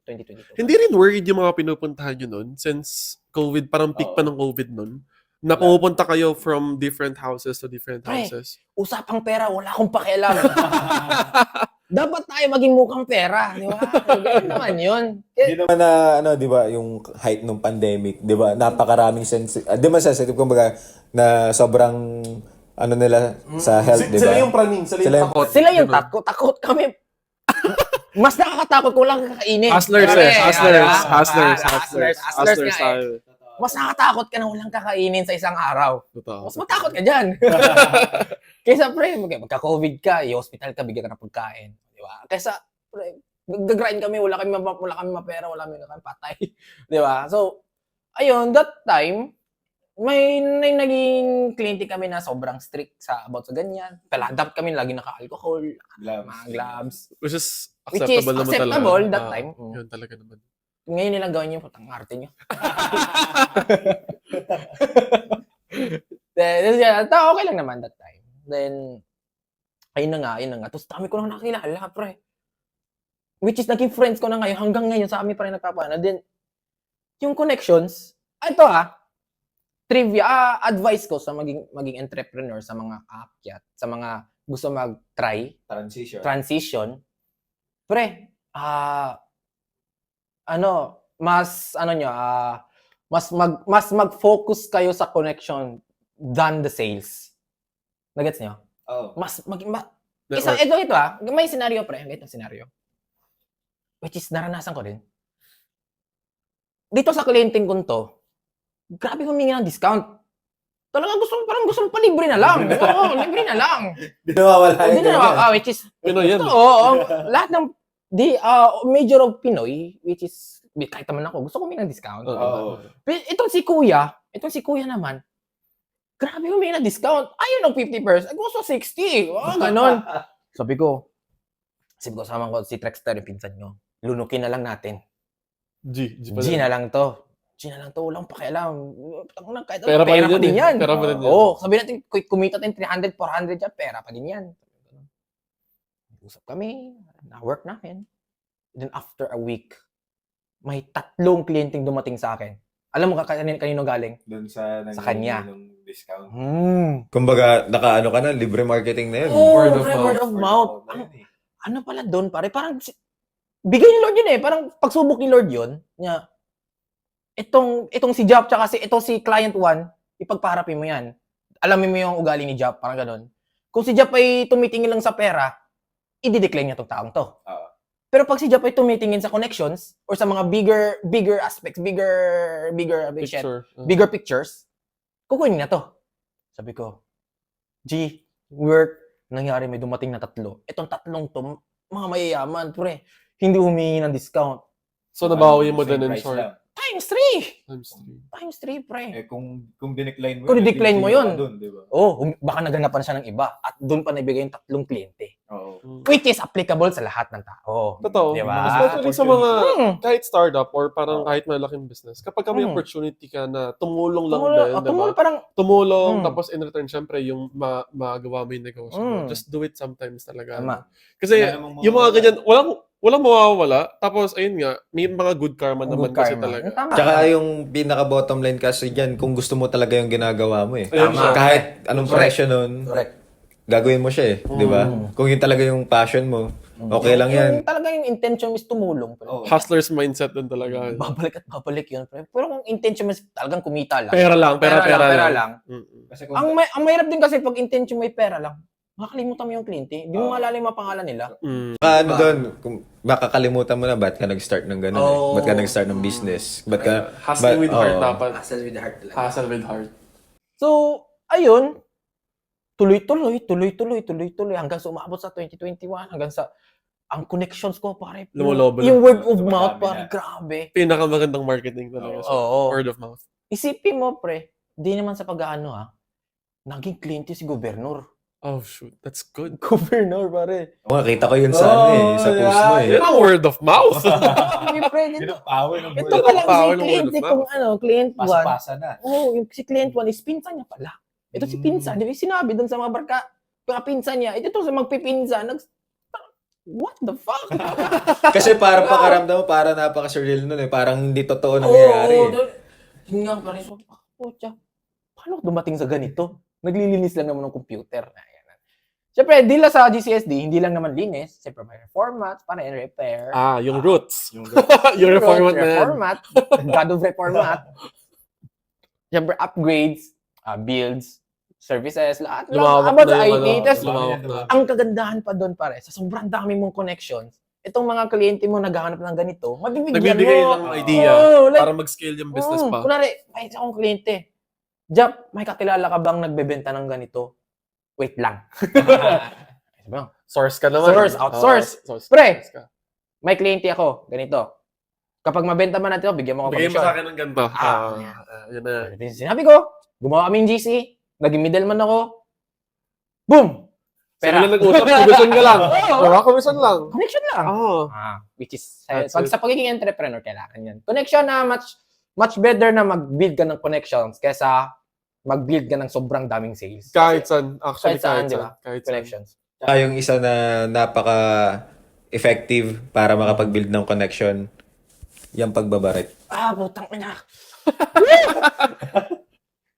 B: 2022.
C: Hindi rin worried yung mga pinupuntahan nyo nun since COVID, parang peak pa ng COVID nun. Na pumupunta kayo from different houses to different
B: Pre.
C: houses.
B: Usapang pera, wala akong pakialam. Dapat tayo maging mukhang pera, di ba? Ganun naman yun.
A: Hindi naman na, di ba, yung height ng pandemic, di ba, napakaraming di ba sensitive, kumbaga, na sobrang, nila sa health, di ba?
C: Sila yung praning, sila yung takot.
B: Sila yung takot kami. Mas nakakatakot ko lang kakainin.
C: Hustlers
B: Pare,
C: eh. Hustlers
B: nga eh.
C: tayo.
B: Mas nakakatakot ka na walang kakainin sa isang araw.
C: Totoo.
B: Mas matakot ka dyan. Kaysa pre, magka-COVID ka, i-hospital ka, bigyan ka ng pagkain. Di ba? Kaysa, pre, gag-grind kami, wala kami mapera, wala kami patay. Di ba? So, ayun, that time, may naging kliyente kami na sobrang strict about sa ganyan. Dapat kami lagi naka-alcohol, mga gloves.
C: Which is
B: Which is
C: acceptable naman talaga.
B: acceptable that time.
C: Yun talaga naman.
B: Ngayon nilang gawin yung putang arte nyo. Then, okay lang naman that time. Then, ayun na nga. Tapos dami ko nang nakilala, pre. Which is, naging friends ko na ngayon. Hanggang ngayon, sa amin pa rin nagpapaano. Then, yung connections, ito trivia, advice ko sa maging entrepreneur, sa mga aakyat, sa mga gusto mag-try, transition, pre, mas mag-focus kayo sa connection than the sales. Nagets niyo?
A: Oh.
B: Ito may scenario pre, ito scenario. Which is naranasan ko din. Dito sa kliyenteng ko to, grabe humingi ng discount. Talaga gusto mo pa libre na lang. Oo, libre na lang.
A: Di nawawala.
B: Which is
C: Pinoy yan.
B: Oo, lahat ng major of Pinoy, which is kahit naman ako, gusto ko humingi ng discount.
A: Oo.
B: Itong si Kuya naman, grabe humingi ng discount. Ayaw ng 50%. Gusto 60. Ganon. Sabi ko, sama ko si Trexter, yung pinsan nyo. Lunukin na lang natin.
C: G
B: na lang to. Walang pakialam. Kahit
C: Pera pa
B: din yan.
C: Pera pa din yan.
B: Oo, sabi natin, kumita tayo 300, 400 yan, pera pa din yan. Usap kami, na-work namin. Then after a week, may 3 kliyenteng dumating sa akin. Alam mo kanino galing?
A: Doon sa
B: kanya.
A: Discount. Kumbaga, ka na, libre marketing na yun.
B: Word of mouth. Ano pala doon, pare? Parang, bigay ni Lord yun eh. Parang pagsubok ni Lord yun. Niya, itong si Jap, tsaka itong si client 1, ipagpaharapin mo yan. Alamin mo yung ugali ni Jap, parang ganun. Kung si Jap ay tumitingin lang sa pera, i-decline niya itong taong to. Pero pag si Jap ay tumitingin sa connections, or sa mga bigger aspects, bigger pictures, kukunin na to. Sabi ko, G, nangyari may dumating na 3. Itong 3 to, mga mayayaman, pre, hindi humingi ng discount.
C: So, nabawi mo din in short.
B: Times 3, pre.
A: Kung dinecline mo
B: Kung dinecline mo yun.
A: Doon, di ba?
B: Baka naganapan siya ng iba. At doon pa naibigay yung 3 kliyente.
A: Oo.
B: Which is applicable sa lahat ng tao.
C: Totoo.
B: Diba?
C: Especially sa mga, kahit startup or parang kahit malaking business. Kapag may opportunity ka na tumulong lang din, diba? Tumulong, tapos in return, syempre, yung magawa mo yung negosyo. Just do it sometimes talaga.
B: Tama.
C: Kasi, yung mga ganyan, Walang mawawala. Tapos, ayun nga, may mga good karma naman
B: Good
C: kasi
B: karma.
C: talaga.
B: Tama.
A: Tsaka yung pinaka-bottom line kasi dyan, kung gusto mo talaga yung ginagawa mo eh.
C: Ayun siya.
A: Kahit anong presyo nun,
B: Correct.
A: gagawin mo siya eh. Di ba? Kung yun talaga yung passion mo, okay lang yan.
B: Yung talaga yung intention is tumulong. Pre.
C: Hustler's mindset din talaga.
B: Babalik at babalik yun. Pre. Pero kung intention mo is talagang kumita lang.
C: Pera lang. Pera
B: Pera
C: lang.
B: lang.
C: Mm-mm.
A: Kasi kung
B: Ang mahirap din kasi pag intention mo ay pera lang, makakalimutan mo yung kliyente. Hindi mo maalala yung mga pangalan nila.
A: ano doon, kung baka kalimutan mo na ba't ka nag-start ng gano'n eh. Ba't ka nag-start ng business? Ba't ka...
C: Hustle with heart
A: oo.
C: dapat.
D: Hustle with the heart talaga.
C: Hustle with heart.
B: So, ayun, tuloy-tuloy hanggang sa umabot sa 2021, hanggang sa ang connections ko pare.
C: Lumulobo
B: Yung
C: lang.
B: word of mouth
A: Grabe
B: pare,
A: na.
B: grabe.
C: Pinakamagandang marketing talaga.
B: Oo.
C: Word of mouth.
B: Isipin mo pre, di naman sa pag-aano naging kliyente si gobernur.
C: Oh, shoot. That's good.
B: Governor pare.
A: Kita ko yun sa ano eh, sa post mo eh.
C: Yan ang word of mouth.
B: Ay, pre, ito
A: Power ng
B: pa lang
C: Power
B: si
C: ng
B: kliyente
C: word of
B: kung client 1.
A: Pasa na.
B: Yung si client 1 is pinsan niya pala. Ito si pinsan, di ba sinabi doon sa mga pinsan niya, ito sa magpipinsan, what the fuck?
A: Kasi para pakaramdam mo, para napaka-surreal nun eh. Parang hindi totoo nangyayari eh.
B: Yun nga pare, so, paano dumating sa ganito? Naglilinis lang naman ng computer. Siyempre, di lang sa GCSD, hindi lang naman linis. Siyempre, may reformat, para repair.
C: Yung roots. Yung reformat na yan.
B: Reformat, God of reformat. Siyempre, upgrades, builds, services, lahat.
C: Lumawak
B: About
C: na
B: sa
C: yung
B: IT.
C: ano,
B: Tapos,
C: lumawak na.
B: ang kagandahan pa doon pare, sa sobrang dami mong connections, itong mga kliyente mo naghahanap ng ganito, mabibigyan
C: Nagbibigay
B: mo.
C: ng idea
B: Like,
C: para mag-scale yung business pa.
B: Kunwari, may isa akong kliyente. Jap, may kakilala ka bang nagbebenta ng ganito? Wait lang. Sabi mo,
C: Source ka naman.
B: Source, outsource.
C: Source.
B: Pre!
C: Source ka.
B: may kliyente ako, ganito. Kapag mabenta man natin ito, bigyan mo ako
C: Bigay mo sa
B: commission.
C: akin ng ganito. Yun na.
B: Sinabi ko, gumawa kaming GC, naging middleman ako. Boom!
C: Pera.
B: Pera.
C: Sila nag-usap, commission ka lang.
B: Oo.
C: Diba? Commission lang.
B: Connection lang.
C: Oo.
B: Which is,
C: That's
B: pag
C: it.
B: sa pagiging entrepreneur, kailangan yan. Connection na much better na mag-build ka ng connections kaysa mag-build ka ng sobrang daming sales.
C: Kahit saan. Actually,
B: Kahit saan,
C: kahit
B: di
C: saan.
B: ba?
C: Kahit saan.
B: Connections.
A: Yung isa na napaka-effective para makapag-build ng connection, yung pagbabarit.
B: Putang ina.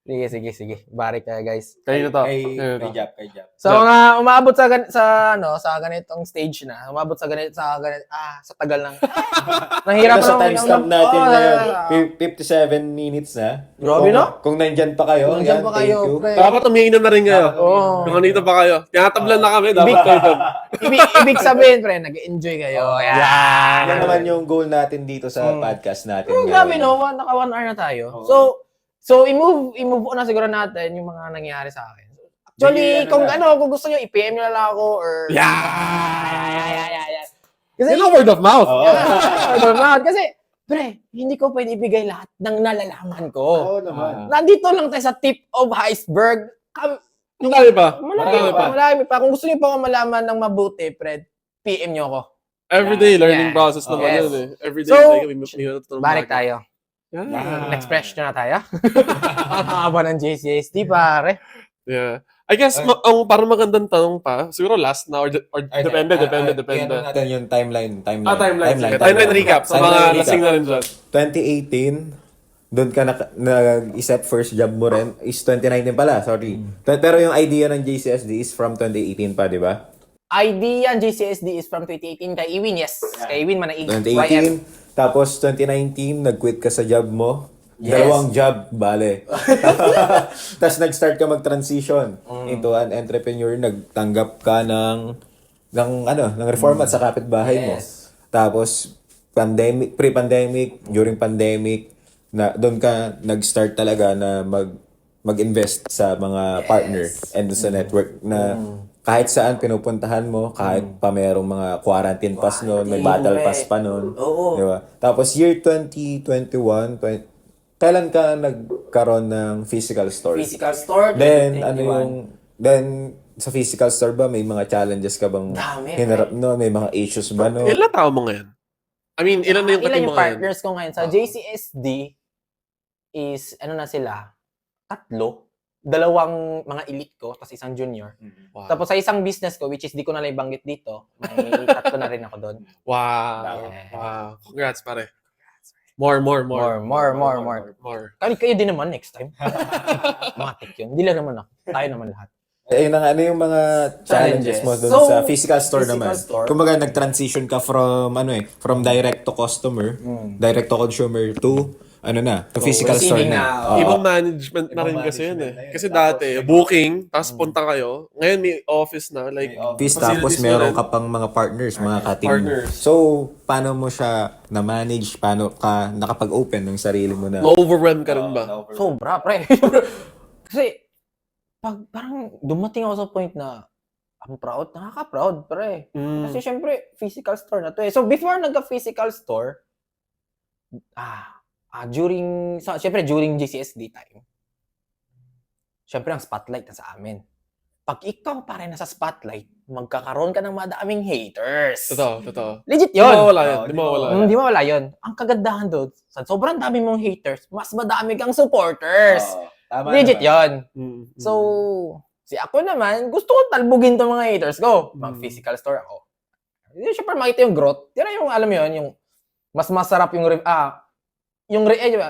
B: Sige. Barik kayo, guys.
C: Kayo na to.
A: Kay
C: Kayo na to.
A: Jap.
B: So mga umabot sa ganitong stage na, umabot sa tagal ng nahirap
A: Ito sa
B: na
A: timestamp natin ngayon, 57 minutes na.
B: Grabe, no?
A: Kung nandyan pa kayo,
B: Nandiyan
A: yan,
B: pa
A: thank
B: kayo,
A: you.
B: pre.
C: Dapat umiinom na rin kayo.
B: Oo.
C: Kung nandito pa kayo. Tinatablan na kami. Dapat kayo doon.
B: Ibig sabihin, pre, nag-enjoy kayo. Yan.
A: Yan naman yung goal natin dito sa podcast natin.
B: Oh,
A: ngayon.
B: grabe no, naka 1 hour na tayo. So i-move on na siguro natin yung mga nangyayari sa akin. Actually, kung gusto niyo i-PM niyo na lang ako or Kasi
C: Yun ang word of mouth.
B: Kasi pre, hindi ko pwede ibigay lahat ng nalalaman ko.
A: Oo naman.
B: Nandito lang tayo sa tip of iceberg.
C: Marami pa.
B: Malami pa. Kung gusto niyo pa ako malaman ng mabuti, Fred, PM niyo ako.
C: Everyday learning
B: Yes.
C: process naman
B: Yes.
C: yun eh. Everyday.
B: So,
C: Balik
B: Balik tayo. Next question na tayo. Ang haba ng JCSD, pare.
C: Yeah. I guess, ang parang magandang tanong pa, siguro last na or depende.
A: Yan natin yung timeline.
C: Timeline recap sa mga lasing na rin dyan.
A: 2018, doon ka nag-isip first job mo rin, is 2019 pala, sorry. Pero yung idea ng JCSD is from 2018 pa, di ba?
B: Idea ng JCSD is from 2018 kay Iwin, yes. Kay Iwin Manaig.
A: 2018, tapos 2019, nag-quit ka sa job mo.
B: Yes.
A: Dalawang job, bale. Tapos nag-start ka mag-transition into an entrepreneur, nagtanggap ka ng reformat sa kapitbahay mo.
B: Yes.
A: Tapos pre-pandemic, during pandemic, na doon ka nag-start talaga na mag-invest sa mga partner and sa network na kahit saan pinupuntahan mo, kahit pa merong mga quarantine pass noon, may battle pass pa noon.
B: Oo.
A: Di ba? Tapos year 2021, kailan ka nagkaroon ng physical store?
B: Physical store.
A: Then,
B: 2021.
A: sa physical store ba, may mga challenges ka bang
B: Dami,
A: hinarap no? May mga issues ba no?
C: Ilan tao mo ngayon? I mean, ilan na yung
B: Ilan
C: kating mo
B: yung
C: ngayon?
B: partners ko ngayon? Sa JCSD is, na sila? 3. dalawang mga elite ko, tapos isang junior.
C: Wow.
B: Tapos sa isang business ko, which is di ko na lang ibanggit dito, may tatlo na rin ako doon.
C: Wow.
B: Yeah.
C: Wow. Congrats, pare. More.
B: Kayo din naman next time. Matik yun. Hindi lang naman ako. Tayo naman lahat.
A: Ayun na nga, ano yung mga challenges mo dun
B: So,
A: sa physical store
B: physical
A: naman?
B: store.
A: Kumbaga, nag-transition ka from, from direct to customer, direct to consumer to, to physical store
B: receiving
A: na.
B: na,
A: Oo.
C: Ibang management na rin kasi yun eh. Kasi dati, booking, tapos punta kayo. Ngayon may office na, like,
A: Tapos
C: facilities
A: meron
C: na rin.
A: ka pang mga partners, mga ka-team.
C: Partners.
A: So, paano mo siya na-manage? Paano ka nakapag-open ng sarili mo na?
C: Na-overwhelm ka rin ba?
B: Sobra, pre. Kasi, parang dumating ako sa point na I'm proud, nakaka-proud, pre. Kasi syempre, physical store na to eh. So, before nagka-physical store, syempre, during GCSD time, syempre, ang spotlight na sa amin. Pag ikaw pare nasa spotlight, magkakaroon ka ng madaming haters.
C: Totoo.
B: Legit
C: Di
B: yun.
C: mawala yun. Di mawala yun.
B: Hindi mawala yun. Ang kagandahan doon, sa sobrang dami mong haters, mas madami kang supporters. Legit yun. So, si ako naman, gusto ko talbugin tong mga haters ko. Mag-physical store ako. Hindi syempre makita yung growth. Tira yung, alam mo yun, yung mas masarap yung,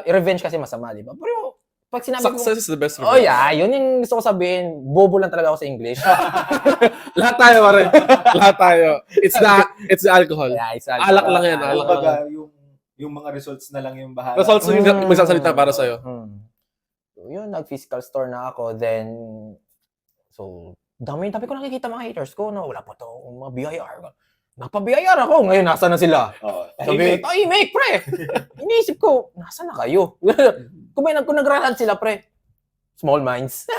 B: revenge kasi masama, di ba? Pero, pag sinabi ko,
C: Success is the best
B: oh yeah, yun yung gusto ko sabihin. Bobo lang talaga ako sa English.
C: Lahat tayo, pare. Lahat tayo. It's the alcohol.
B: Yeah,
C: Alak lang yan. Alak lang.
A: Kumbaga, yung mga results na lang yung bahala.
C: Results yung magsasalita para sa'yo.
B: So, yun, nag-physical store na ako. Then, so, dami ko nakikita mga haters ko. No? Wala pa to, mga BIR. Napa-BIR ako. Ngayon, nasa na sila? Sabi, tahimik, pre. Iniisip ko, nasa na kayo? Kung nagraran sila, pre. Small minds.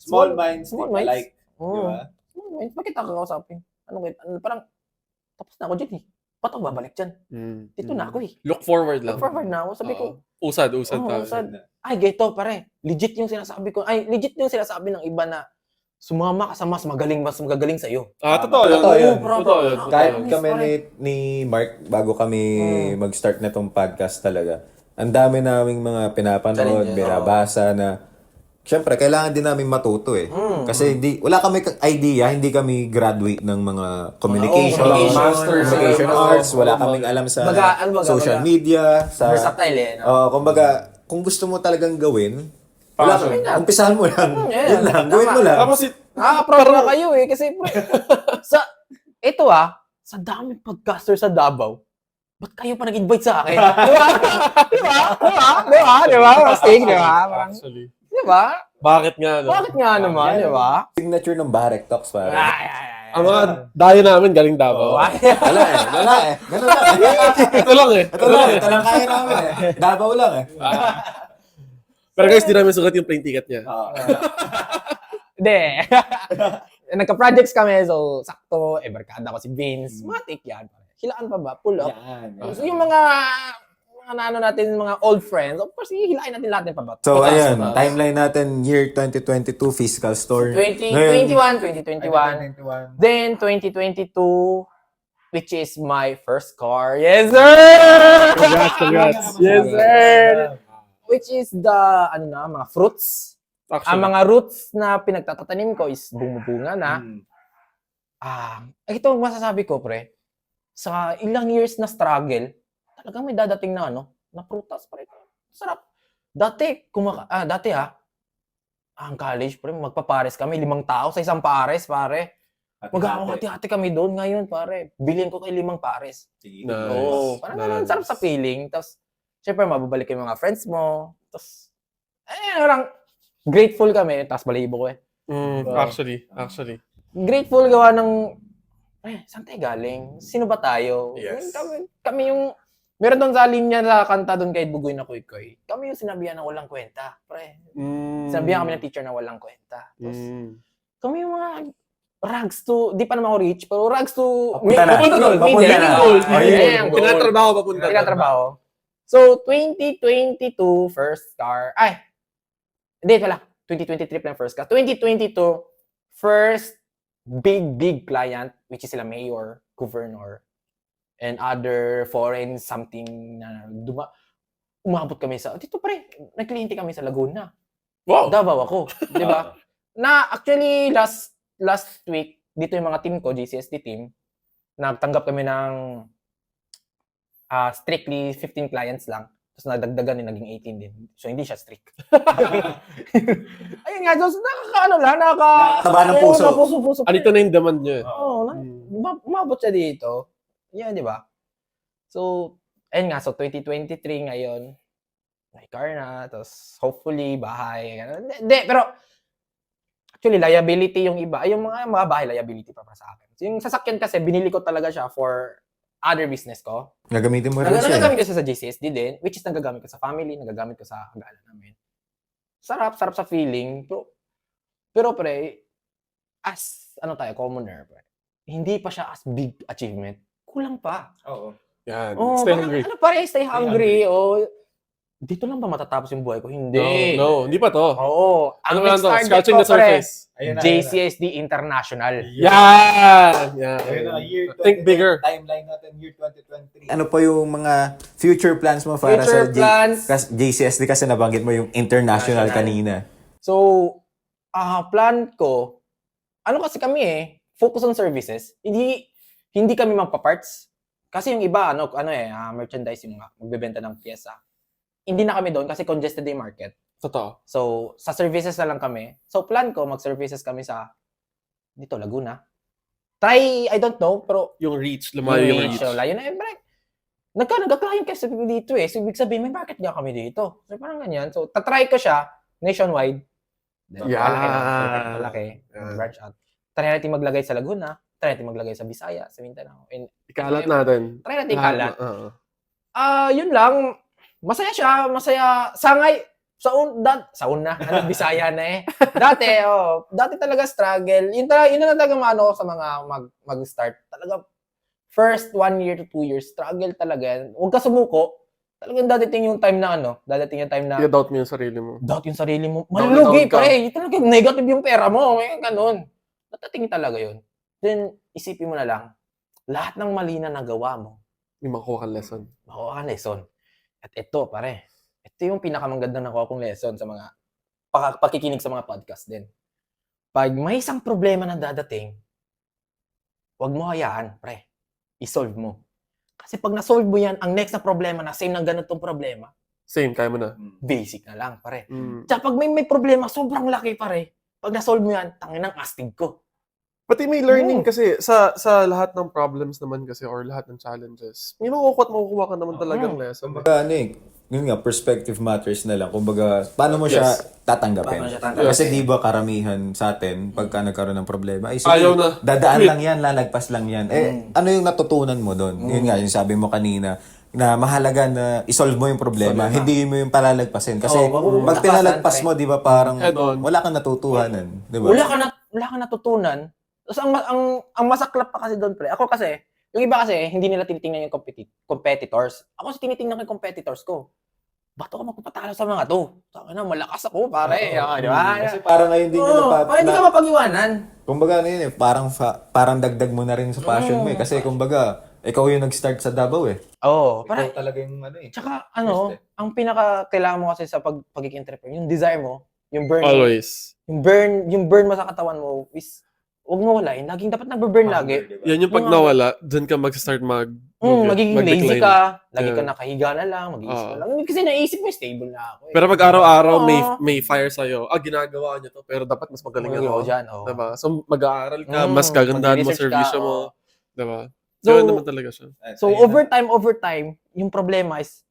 A: Small minds,
B: Small
A: di
B: minds.
A: alike.
B: Oh.
A: Di ba?
B: Small minds. Bakit ako kausapin? Parang, tapos na ako dyan eh. Ba't ako babalik dyan? Dito na ako eh.
C: Look forward lang.
B: Look forward na ako. Sabi ko,
C: Usad tayo.
B: usad. Ay, geto, pare. Legit yung sinasabi ko. Ay, legit yung sinasabi ng iba na sumama ka sa mas magagaling sa'yo.
C: Totoo
A: Totoo yun.
C: yun.
B: Totoo yun.
A: Kahit
B: Promise,
A: kami
B: pare.
A: ni Mark, bago kami mag-start na tong podcast talaga, ang dami naming mga pinapanood,
B: Challenges,
A: binabasa na, syempre, kailangan din namin matuto eh. Kasi wala kami idea, hindi kami graduate ng mga communication, communication arts, wala kaming alam sa social media, sa
B: Versatile eh. No?
A: kumbaga, kung gusto mo talagang gawin, wala kami. Umpisahan mo lang. Yun lang, gawin mo lang.
C: Tapos
B: Nakaka-proud na kayo eh. Kasi, pre, sa daming podcaster sa Davao, ba't kayo pa nag-invite sa akin? Di ba? Mastig, di ba? Parang,
C: actually.
B: di ba?
C: Bakit nga? No?
B: Bakit nga naman, di ba?
A: Signature ng Barek Talks, pare.
C: Ang mga dayo namin galing Davao.
A: Wala eh. Ganun lang eh.
C: Ito lang eh.
A: Ito lang kaya namin eh. Davao lang eh.
C: Pero guys, di namin sugat yung plane ticket niya.
B: Hindi. Nagka-projects kami, so sakto, barkada ko si Vince. Matik yan. Hilaan pa ba? Pull up. So yung mga natin, mga old friends, of course, hilain natin lahat ng pabat.
A: So, ayan. Timeline natin, year 2022, physical store.
B: 2021. Then, 2022, which is my first car. Yes, sir!
C: Congrats.
B: Yes, sir! Which is the, mga fruits. Ang
C: Actually,
B: mga roots na pinagtatatanim ko is bumubunga na. Ito ang masasabi ko, pre. Sa ilang years na struggle, talagang may dadating na na prutas, pre. Sarap. Dati, ang college, pre, magpapares kami, 5 tao sa isang pares, pare. Mag-hati-hati kami doon ngayon, pare. Bilhin ko kay 5 pares.
C: nice.
B: Oo. Parang sarap sa feeling. Tapos, syempre, mababalik yung mga friends mo. Tapos, parang grateful kami. Tapos, balibo ko eh.
C: Actually.
B: Grateful gawa ng, saan tayo galing? Sino ba tayo?
C: Yes.
B: Kami yung, meron doon sa linya sa kanta doon kay Bugoy na Koy-Koy. Kami yung sinabihan na walang kwenta, pre. Sinabihan kami ng teacher na walang kwenta. Tapos, kami yung mga rags to, di pa naman ako rich, pero rags to,
A: Papunta na.
B: Tinatrabaho. So, 2022, first car. Hindi, wala. 2023 pa lang first car. 2022, first big client, which is sila mayor, governor, and other foreign something na umabot kami dito pre, nagkliyente kami sa Laguna.
C: Wow!
B: Davao ako, di ba? Na actually last week dito yung mga team ko, GCSD team, nagtanggap kami ng strictly 15 clients lang. Tapos nadagdagan yung naging 18 din. So hindi siya strict. Ayun nga, so nakakaano lang,
A: Nakakaba ng puso.
B: puso.
C: Anito na yung demand niya.
B: Oo, umabot siya dito. Yan, di ba? So, ayun nga, so 2023 ngayon, may car na, tapos hopefully bahay. Hindi, pero actually liability yung iba. Ay, yung mga bahay liability pa sa akin. So, yung sasakyan kasi, binili ko talaga siya for other business ko.
A: Gagamitin mo rin siya.
B: Nagagamit ko siya sa GCSD din, which is nagagamit ko sa family, nagagamit ko sa kagala namin. Sarap sa feeling. Pero pre, as commoner, pre, hindi pa siya as big achievement. Kulang pa.
A: Oo.
C: Yan.
B: Oh,
C: Stay hungry.
B: Stay hungry. Dito lang ba matatapos yung buhay ko? Hindi.
C: No, hindi pa to.
B: Oo.
C: Ano
B: Ang
C: ba lang to?
B: next target
C: Scratching
B: ko,
C: the surface.
B: JCSD International.
C: Yan!
A: Year
C: Think bigger.
A: Timeline natin, year 2023. Ano pa yung mga future plans mo para
B: Future
A: sa
B: plans?
A: JCSD kasi nabanggit mo yung international kanina.
B: So, plan ko, kasi kami focus on services. Hindi kami magpa-parts. Kasi yung iba, merchandise yung magbebenta ng pyesa. Hindi na kami doon kasi congested yung market.
C: Totoo.
B: So, sa services na lang kami. So, plan ko, mag-services kami sa dito, Laguna. I don't know, pero
C: Yung reach, lumayo yung reach.
B: So, layo na. Nagka-client kasi dito So, ibig sabihin, may market nga kami dito. So, parang ganyan. So, tatry ko siya nationwide. Malaki. Branch out. Try natin maglagay sa Laguna. Try natin maglagay sa Bisaya, sa Mindanao.
C: Ikalat natin.
B: Try natin ikalat.
C: Oo.
B: Yun lang. Masaya siya. Sangay. Bisaya na Dati talaga struggle. Yun na talaga sa mga mag-start. Talaga, first 1 year to 2 years, struggle talaga yan. Huwag ka sumuko. Talagang dadating yung time na
C: I-doubt mo yung sarili mo.
B: doubt yung sarili mo. Malulugi,
C: Down ka.
B: pre. Talaga negative yung pera mo. May ganun. Dadating talaga yun. Then, isipin mo na lang, lahat ng mali na nagawa mo,
C: May makuha kang lesson.
B: makuha ka lesson. At ito, pare, ito yung pinakamagandang nakuha kong lesson sa mga pakikinig sa mga podcast din. Pag may isang problema na dadating, huwag mo hayaan, pre. I-solve mo. Kasi pag na-solve mo yan, ang next na problema na same ng ganitong problema,
C: Same, kaya mo na.
B: basic na lang, pare.
C: Mm.
B: Tsaka pag may problema, sobrang laki, pare. Pag na-solve mo yan, tangin ng astig ko.
C: Pati may learning kasi sa lahat ng problems naman kasi or lahat ng challenges. May makukuha ka naman talagang lesson.
A: Kumbaga yun nga, perspective matters na lang. Kumbaga, paano mo siya tatanggapin? Kasi di ba karamihan sa atin, pagka nagkaroon ng problema, ay sige,
C: Ayaw na.
A: dadaan lang yan, lalagpas lang yan. Ano yung natutunan mo doon? Yun nga, yung sabi mo kanina, na mahalaga na isolve mo yung problema, hindi mo yung palalagpasin. Kasi pag pinalagpas mo, di ba parang wala kang natutuhanan. Di ba?
B: Wala kang natutunan. Tapos ang masaklap pa kasi doon, pre. Ako kasi, yung iba kasi, hindi nila tinitingnan yung competitors. Ako kasi tinitingnan ko yung competitors ko. Ba't ako magpapatalo sa mga to? Saka na, malakas ako, pare. Di ba?
A: Kasi parang ngayon din yun
B: parang hindi ka mapag-iwanan.
A: kumbaga ano yun parang dagdag mo na rin sa passion mo Kasi kumbaga, ikaw yung nag-start sa Davao
B: Oo.
A: Ikaw talaga yung
B: Tsaka ang pinaka-kailangan mo kasi sa pagiging entrepreneur, yung desire mo, yung burn.
C: Always.
B: Yung burn mo sa katawan mo is huwag mo walain. Laging dapat nag-burn lagi.
C: Yan yung pag nawala, dyan ka mag-start
B: Magiging lazy
C: mag-decline.
B: ka. Lagi ka
C: Yeah.
B: nakahiga na lang. Mag-iisip ka lang. Kasi naisip mo, stable na ako.
C: Pero pag araw-araw
B: Oo.
C: may fire sa'yo, ginagawa niyo to, pero dapat mas magaling
B: Magaling ako
C: ako.
B: dyan.
C: Diba? So mag-aaral ka, mas gagandahan mo
B: Mag-research
C: servisyo
B: ka,
C: mo.
B: oo.
C: Diba?
B: So,
C: Ganun naman talaga siya.
B: So, overtime, yung problema is,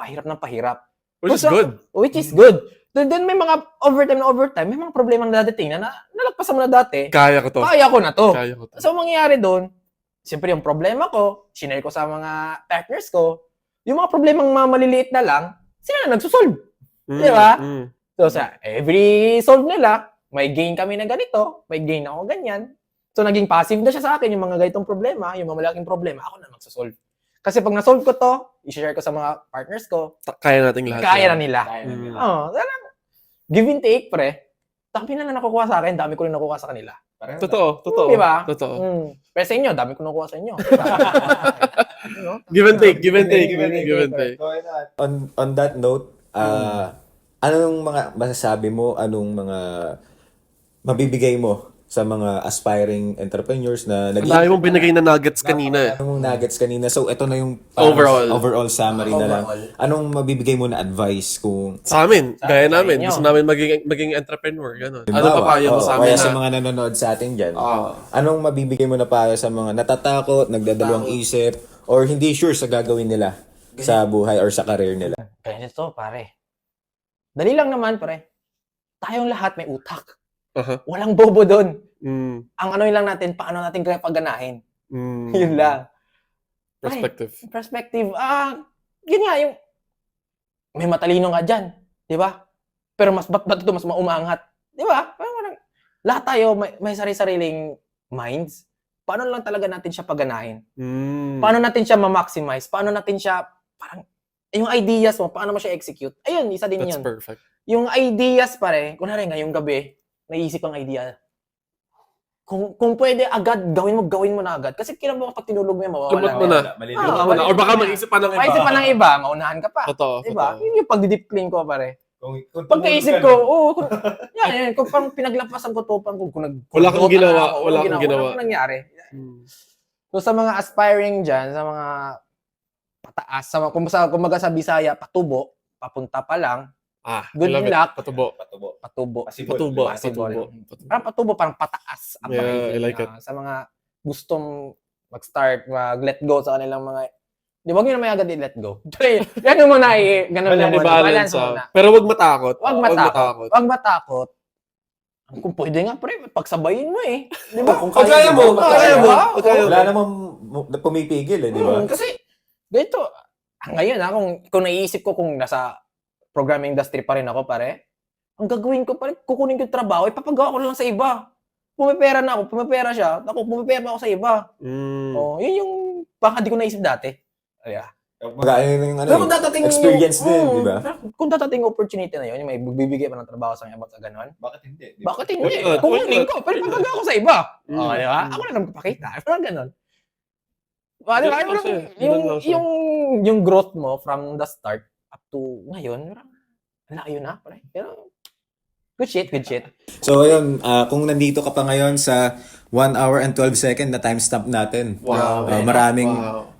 B: pahirap ng pahirap.
C: Which is
B: So,
C: good.
B: Which is good. Then may mga overtime, may mga problema na dadating na nalagpasan mo na dati.
C: Kaya ko to.
B: Kaya ko na to.
C: Kaya ko to.
B: So, ang mangyayari doon, siyempre yung problema ko, sinare ko sa mga partners ko, yung mga problemang maliliit na lang, sila na nagsusolve. Di ba? So, sa every solve nila, may gain kami na ganito, may gain ako ganyan. So, naging passive na siya sa akin, yung mga ganitong problema, yung mga malaking problema, ako na magsusolve. Kasi pag na-solve ko to, i-share ko sa mga partners ko,
C: Kaya nating lahat.
B: kaya na nila.
C: Mm.
B: Talagang give and take, pre. Dami na nakukuha sa akin, dami ko rin nakukuha sa kanila.
C: Totoo.
B: Di ba?
C: Totoo.
B: Pero sa inyo, dami ko nakukuha sa inyo.
C: Give and take. Give and take. Give and take.
A: On that note, anong mga masasabi mo, anong mga mabibigay mo sa mga aspiring entrepreneurs na
C: Ang dami mong binigay na nuggets kanina.
A: Anong nuggets kanina? So, ito na yung
C: Overall.
A: summary na lang. Anong mabibigay mo na advice kung
C: Sa amin, gaya namin.
B: inyo.
C: Gusto namin maging entrepreneur. Ganun. Ano
A: halimbawa,
C: pa payo mo sa
A: kaya
C: amin?
A: sa
C: Na,
A: mga nanonood sa atin dyan, anong mabibigay mo na payo sa mga natatakot, nagdadalawang isip, or hindi sure sa gagawin nila sa buhay or sa career nila?
B: Kaya ito, pare. Dali lang naman, pare. Tayong lahat may utak.
C: Aha.
B: Walang bobo doon.
C: Mm,
B: Ang ano lang natin, paano natin kaya pagganahin.
C: mm,
B: Yun lang.
C: Perspective.
B: Perspective. Yun nga, yung may matalino nga dyan. Di ba? Pero ba't ito mas maumangat? Di ba? Parang, lahat tayo may sari-sariling minds. Paano lang talaga natin siya pagganahin?
C: Mm.
B: Paano natin siya ma-maximize? Paano natin siya, parang, yung ideas mo, paano mo siya execute? Ayun, isa din
C: That's
B: yun.
C: perfect.
B: Yung ideas pare, kunwari ngayong gabi, naisip ang idea. Kung pwede agad, gawin mo na agad. Kasi kinabukasan pag tinulog mo yan, mawawala.
C: Lumot mo na.
B: Ah,
C: Lumot mo na. Or baka
B: malilimutan
C: mag-isip pa ng iba.
B: Maisip pa ng iba, maunahan ka pa.
C: Totoo.
B: Diba?
C: Totoo.
B: Yun yung pag-deep clean ko pare.
A: Kung
B: Pagkaisip ko, yan, kung parang pinaglampasan ko to, parang kung
C: Wala kang
B: nag-
C: ginawa,
B: ako,
C: wala kang ginawa.
B: Wala kang nangyari.
C: Mm.
B: So sa mga aspiring dyan, sa mga pataas, kumbaga sa Bisaya, patubo, papunta pa lang,
C: I
B: good
C: love it.
B: luck.
C: Patubo.
B: Patubo.
C: Patubo.
B: Possible.
C: Patubo.
B: Parang patubo, parang pataas. Ang
C: Yeah,
B: packaging,
C: I like it.
B: Sa mga gustong mag-start, mag-let go sa kanilang mga... Di ba, huwag nyo naman agad i-let go. Yan yung muna, ganun lang muna.
C: Balance.
B: Muna.
C: Pero wag matakot.
B: Huwag matakot. Huwag matakot. Kung pwede nga, pre, pagsabayin mo eh. Di ba?
A: Kung kaya mo,
C: kaya mo.
A: wala namang pumipigil di ba?
B: Kasi, ganito, ngayon kung naiisip ko kung nasa programming industry pa rin ako, pare, ang gagawin ko, pare, kukunin ko yung trabaho, ipapagawa ko lang sa iba. Pumipera na ako, pumipera siya, ako, pumipera ako sa iba.
C: Mm.
B: Yun yung, baka di ko naisip dati. Kaya,
A: Pero kung dadating experience din, di ba?
B: Kung dadating opportunity na yun, yung may bibigay pa ng trabaho sa mga ganon,
A: Bakit hindi?
B: bakit hindi?
C: Why not?
B: Kukunin ko, pero papagawa ko sa iba.
C: Mm.
B: Di ba? Ako na lang papakita. Parang ganon. Di ba?
C: Ganun lang siya. Ganun lang siya.
B: Yung growth mo from the start up to ngayon, layo na, pare. Pero, good shit.
A: So ayun, kung nandito ka pa ngayon sa 1 hour and 12 second na timestamp natin.
C: Wow.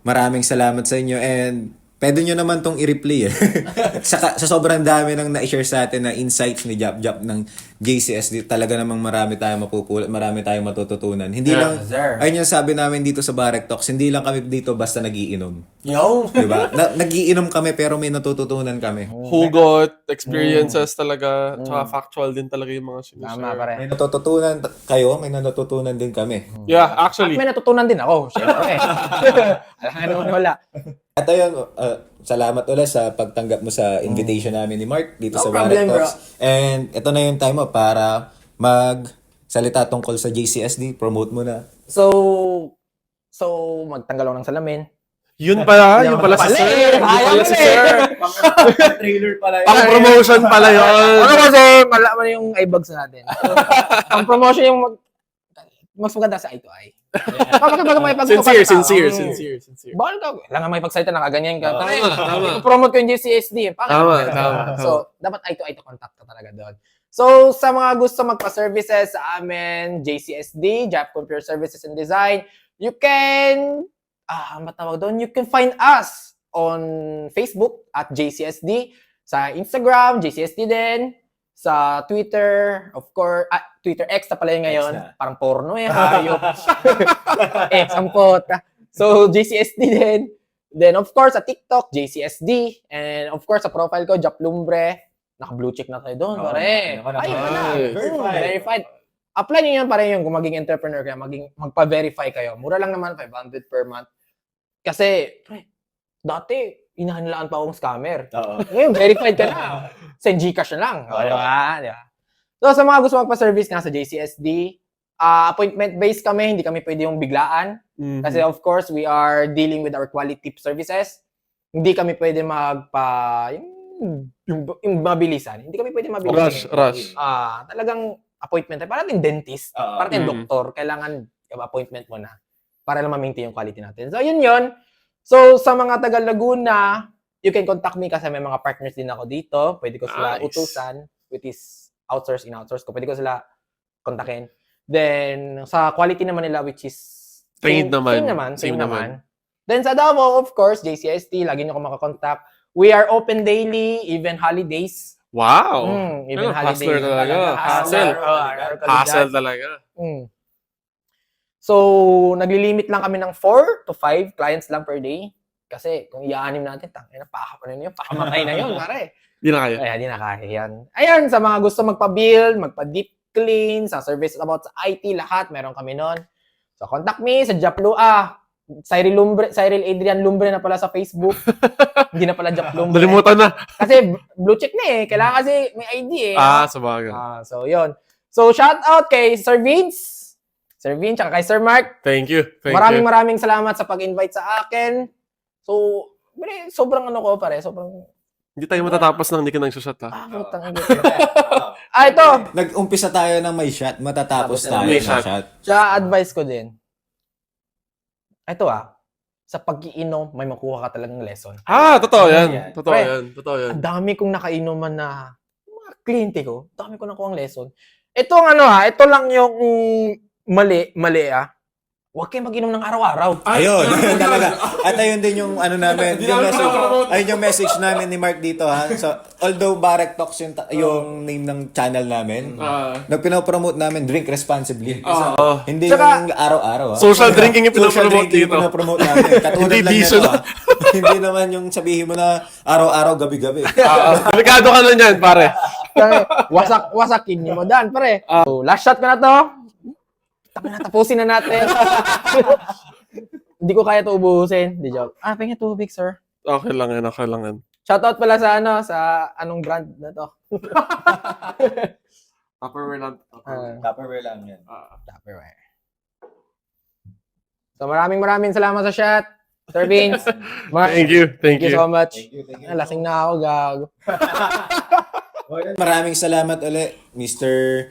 A: Maraming salamat sa inyo and pwede nyo naman tong i-replay eh. sa sobrang dami ng na-share sa atin na insights ni Jap ng JCSD, talaga namang marami tayong mapupulot, marami tayong matututunan. Hindi lang,
B: sir.
A: ayun yung sabi namin dito sa Barek Talks, hindi lang kami dito basta nagiinom.
B: Yo!
A: Diba? Nagiinom kami pero may natututunan kami.
C: Hugot, experiences talaga, tsaka factual din talaga yung mga sinishare.
B: Tama, pare.
A: May natututunan kayo, may natutunan din kami.
C: Yeah,
B: At
C: actually.
B: may natutunan din ako, syempre. Alam nga wala.
A: At ayun, salamat ulit sa pagtanggap mo sa invitation namin ni Mark dito
B: No
A: sa
B: problem,
A: Barek Talks. And ito na yung time mo para magsalita tungkol sa JCSD. Promote mo na.
B: So magtanggal ako ng salamin.
C: Yun pala si Sir. Yun pala si Sir.
A: Trailer pala
C: Pang promotion pala yun.
B: Ano kasi, malaman yung eyebags natin. So, ang promotion yung mas maganda sa eye to eye. Kapag may
C: Sincere.
B: Bakal ka, lang may pagsalita na kaganyan ka.
C: Tama.
B: Promote ko yung GCSD.
C: Tama.
B: So, dapat eye to eye to contact ka talaga doon. So, sa mga gusto magpa-services sa amin, JCSD, Jap Computer Services and Design, you can, matawag doon, you can find us on Facebook at JCSD, sa Instagram, JCSD din, sa Twitter, of course, Twitter X na pala yun ngayon.
A: X na.
B: Parang porno eh, hayop. X ang pota. So, JCSD din. Then, of course, sa TikTok, JCSD. And, of course, sa profile ko, Jap Lumbre. Naka-blue check na tayo doon, pare. Ay, verified. Apply nyo yan, pare, yung kung maging entrepreneur kayo, magpa-verify kayo. Mura lang naman, 500 per month. Kasi, pre, dati, inahanlaan pa akong scammer. Ngayon, verified ka na. Send Gcash na lang. Diba? So, sa mga gusto magpa-service nga sa JCSD, appointment-based kami, hindi kami pwede yung biglaan. Kasi of course, we are dealing with our quality services. Hindi kami pwede yung mabilisan. Hindi kami pwede mabilisan.
C: Rush.
B: Talagang appointment. Para natin dentist, para natin doktor, kailangan appointment mo na para lang ma-maintain yung quality natin. So, yun. So, sa mga taga Laguna, you can contact me kasi may mga partners din ako dito. Pwede ko sila
C: Nice.
B: utusan, which is outsource, in-outsource ko. Pwede ko sila kontakin. Then, sa quality naman nila, which is
C: Trained naman.
B: Same naman. Then, sa Davao, of course, JCST, lagi nyo ako makakontakt. We are open daily, even holidays.
C: Wow.
B: Even holidays.
C: Hustler talaga. Hassle. Hassle talaga.
B: So, naglilimit lang kami ng 4 to 5 clients lang per day. Kasi kung i-anim natin, tangina, pakamatay na yun, pare.
C: Di na kaya.
B: Ay, di na kaya yan. Ayan, sa mga gusto magpa-build, magpa-deep clean, sa services about sa IT, lahat, meron kami nun. So, contact me sa Japlua. Cyril Adrian Lumbre na pala sa Facebook. Hindi na pala Jap Lumbre.
C: Nalimutan na.
B: Kasi blue check na eh. Kailangan kasi may ID eh.
C: Sabagay.
B: So, yun. So, shout out kay Sir Vince. Sir Vince, tsaka kay Sir Mark.
C: Thank you.
B: Maraming salamat sa pag-invite sa akin. So, sobrang ano ko pare, sobrang...
C: Hindi tayo matatapos nang hindi ka nang shot ha.
B: Putang ina. Ito.
A: Nag-umpisa tayo ng may shot, matatapos tayo
C: may
A: ng
C: shot.
A: shot.
B: Tsaka advice ko din. Ito sa pag-iinom, may makuha ka talagang lesson.
C: Totoo yan.
A: Yan.
C: Totoo
B: Pre,
C: yan. Totoo yan.
B: Ang dami kong nakainuman na mga kliyente ko. Ang dami ko nakuha ang lesson. Ito ito lang yung mali Huwag kayo mag-inom ng araw-araw.
A: Ayun, talaga. At ayun din yung ano namin, yung message namin ni Mark dito ha. So, although Barek Talks yung name ng channel namin, nagpinopromote namin drink responsibly. Hindi yung araw-araw ha.
C: Social drinking yung
A: Social
C: pinopromote
A: drinking
C: dito.
A: yung pinopromote namin. Katulad
C: Hindi
A: lang
C: bisyo
A: nito ha. Hindi naman yung sabihin mo na araw-araw, gabi-gabi.
C: Delikado ka na yan, pare.
B: Wasakin niyo mo dan, pare. So, last shot ko na to. Tapusin na natin. Hindi ko kaya to ubuhusin. Di joke. Pengen tubig, sir.
C: Okay lang yan.
B: Shoutout pala sa anong brand na to.
C: Tupperware lang.
A: Tupperware lang yan.
B: Tupperware. So maraming salamat sa shot. Sir Vince.
C: Thank you.
B: Thank you so much.
A: Thank you.
B: Lasing na ako, gago.
A: Maraming salamat ulit, Mr.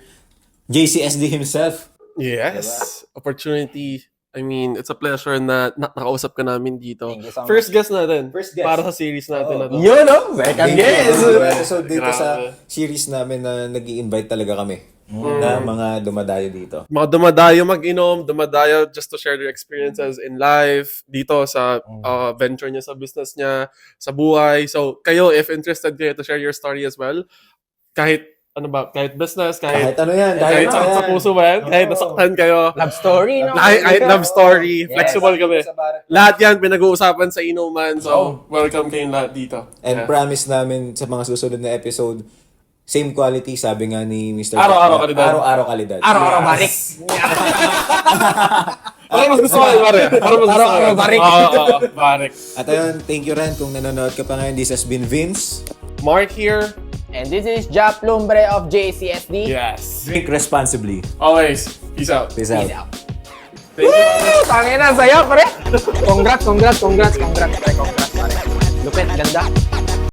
A: JCSD himself.
C: Yes. Opportunity. I mean, it's a pleasure na nakausap ka namin dito.
B: Thank you so much.
C: First guest natin.
A: First guest.
C: Para sa series natin na to.
B: Yun, no? Second guess.
A: Episode dito
C: Grabe.
A: sa series namin na nag-i-invite talaga kami na mga dumadayo dito.
C: Mga dumadayo mag-inom, dumadayo just to share their experiences in life, dito sa venture niya, sa business niya, sa buhay. So, kayo, if interested kayo to share your story as well, kahit business,
A: Kahit ano yan.
C: kahit sa puso ba yan, kahit nasaktan kayo,
B: Love story, no?
C: kahit love story,
B: Yes.
C: flexible kami. Lahat yan pinag-uusapan sa inuman. So, welcome kayong lahat dito.
A: And promise namin sa mga susunod na episode, same quality, sabi nga ni Mr.
C: Araw-araw kalidad.
A: Araw-araw kalidad.
B: Araw-araw barik.
C: Parang mas gusto ko yun, pare. Parang mas gusto ko
B: Araw-araw
C: yun.
B: barik.
C: Oo, barik.
A: At ayun, thank you Ren kung nanonood ka pa ngayon. This has been Vince.
C: Mark here.
B: And this is Jap Lumbre of JCSD.
C: Yes.
A: Drink responsibly.
C: Always. Peace out.
A: Peace out.
B: Peace out.
C: Thank you.
B: Tangina, saya, pare. Congrats, pare. Congrats, pare. Lupit, ganda.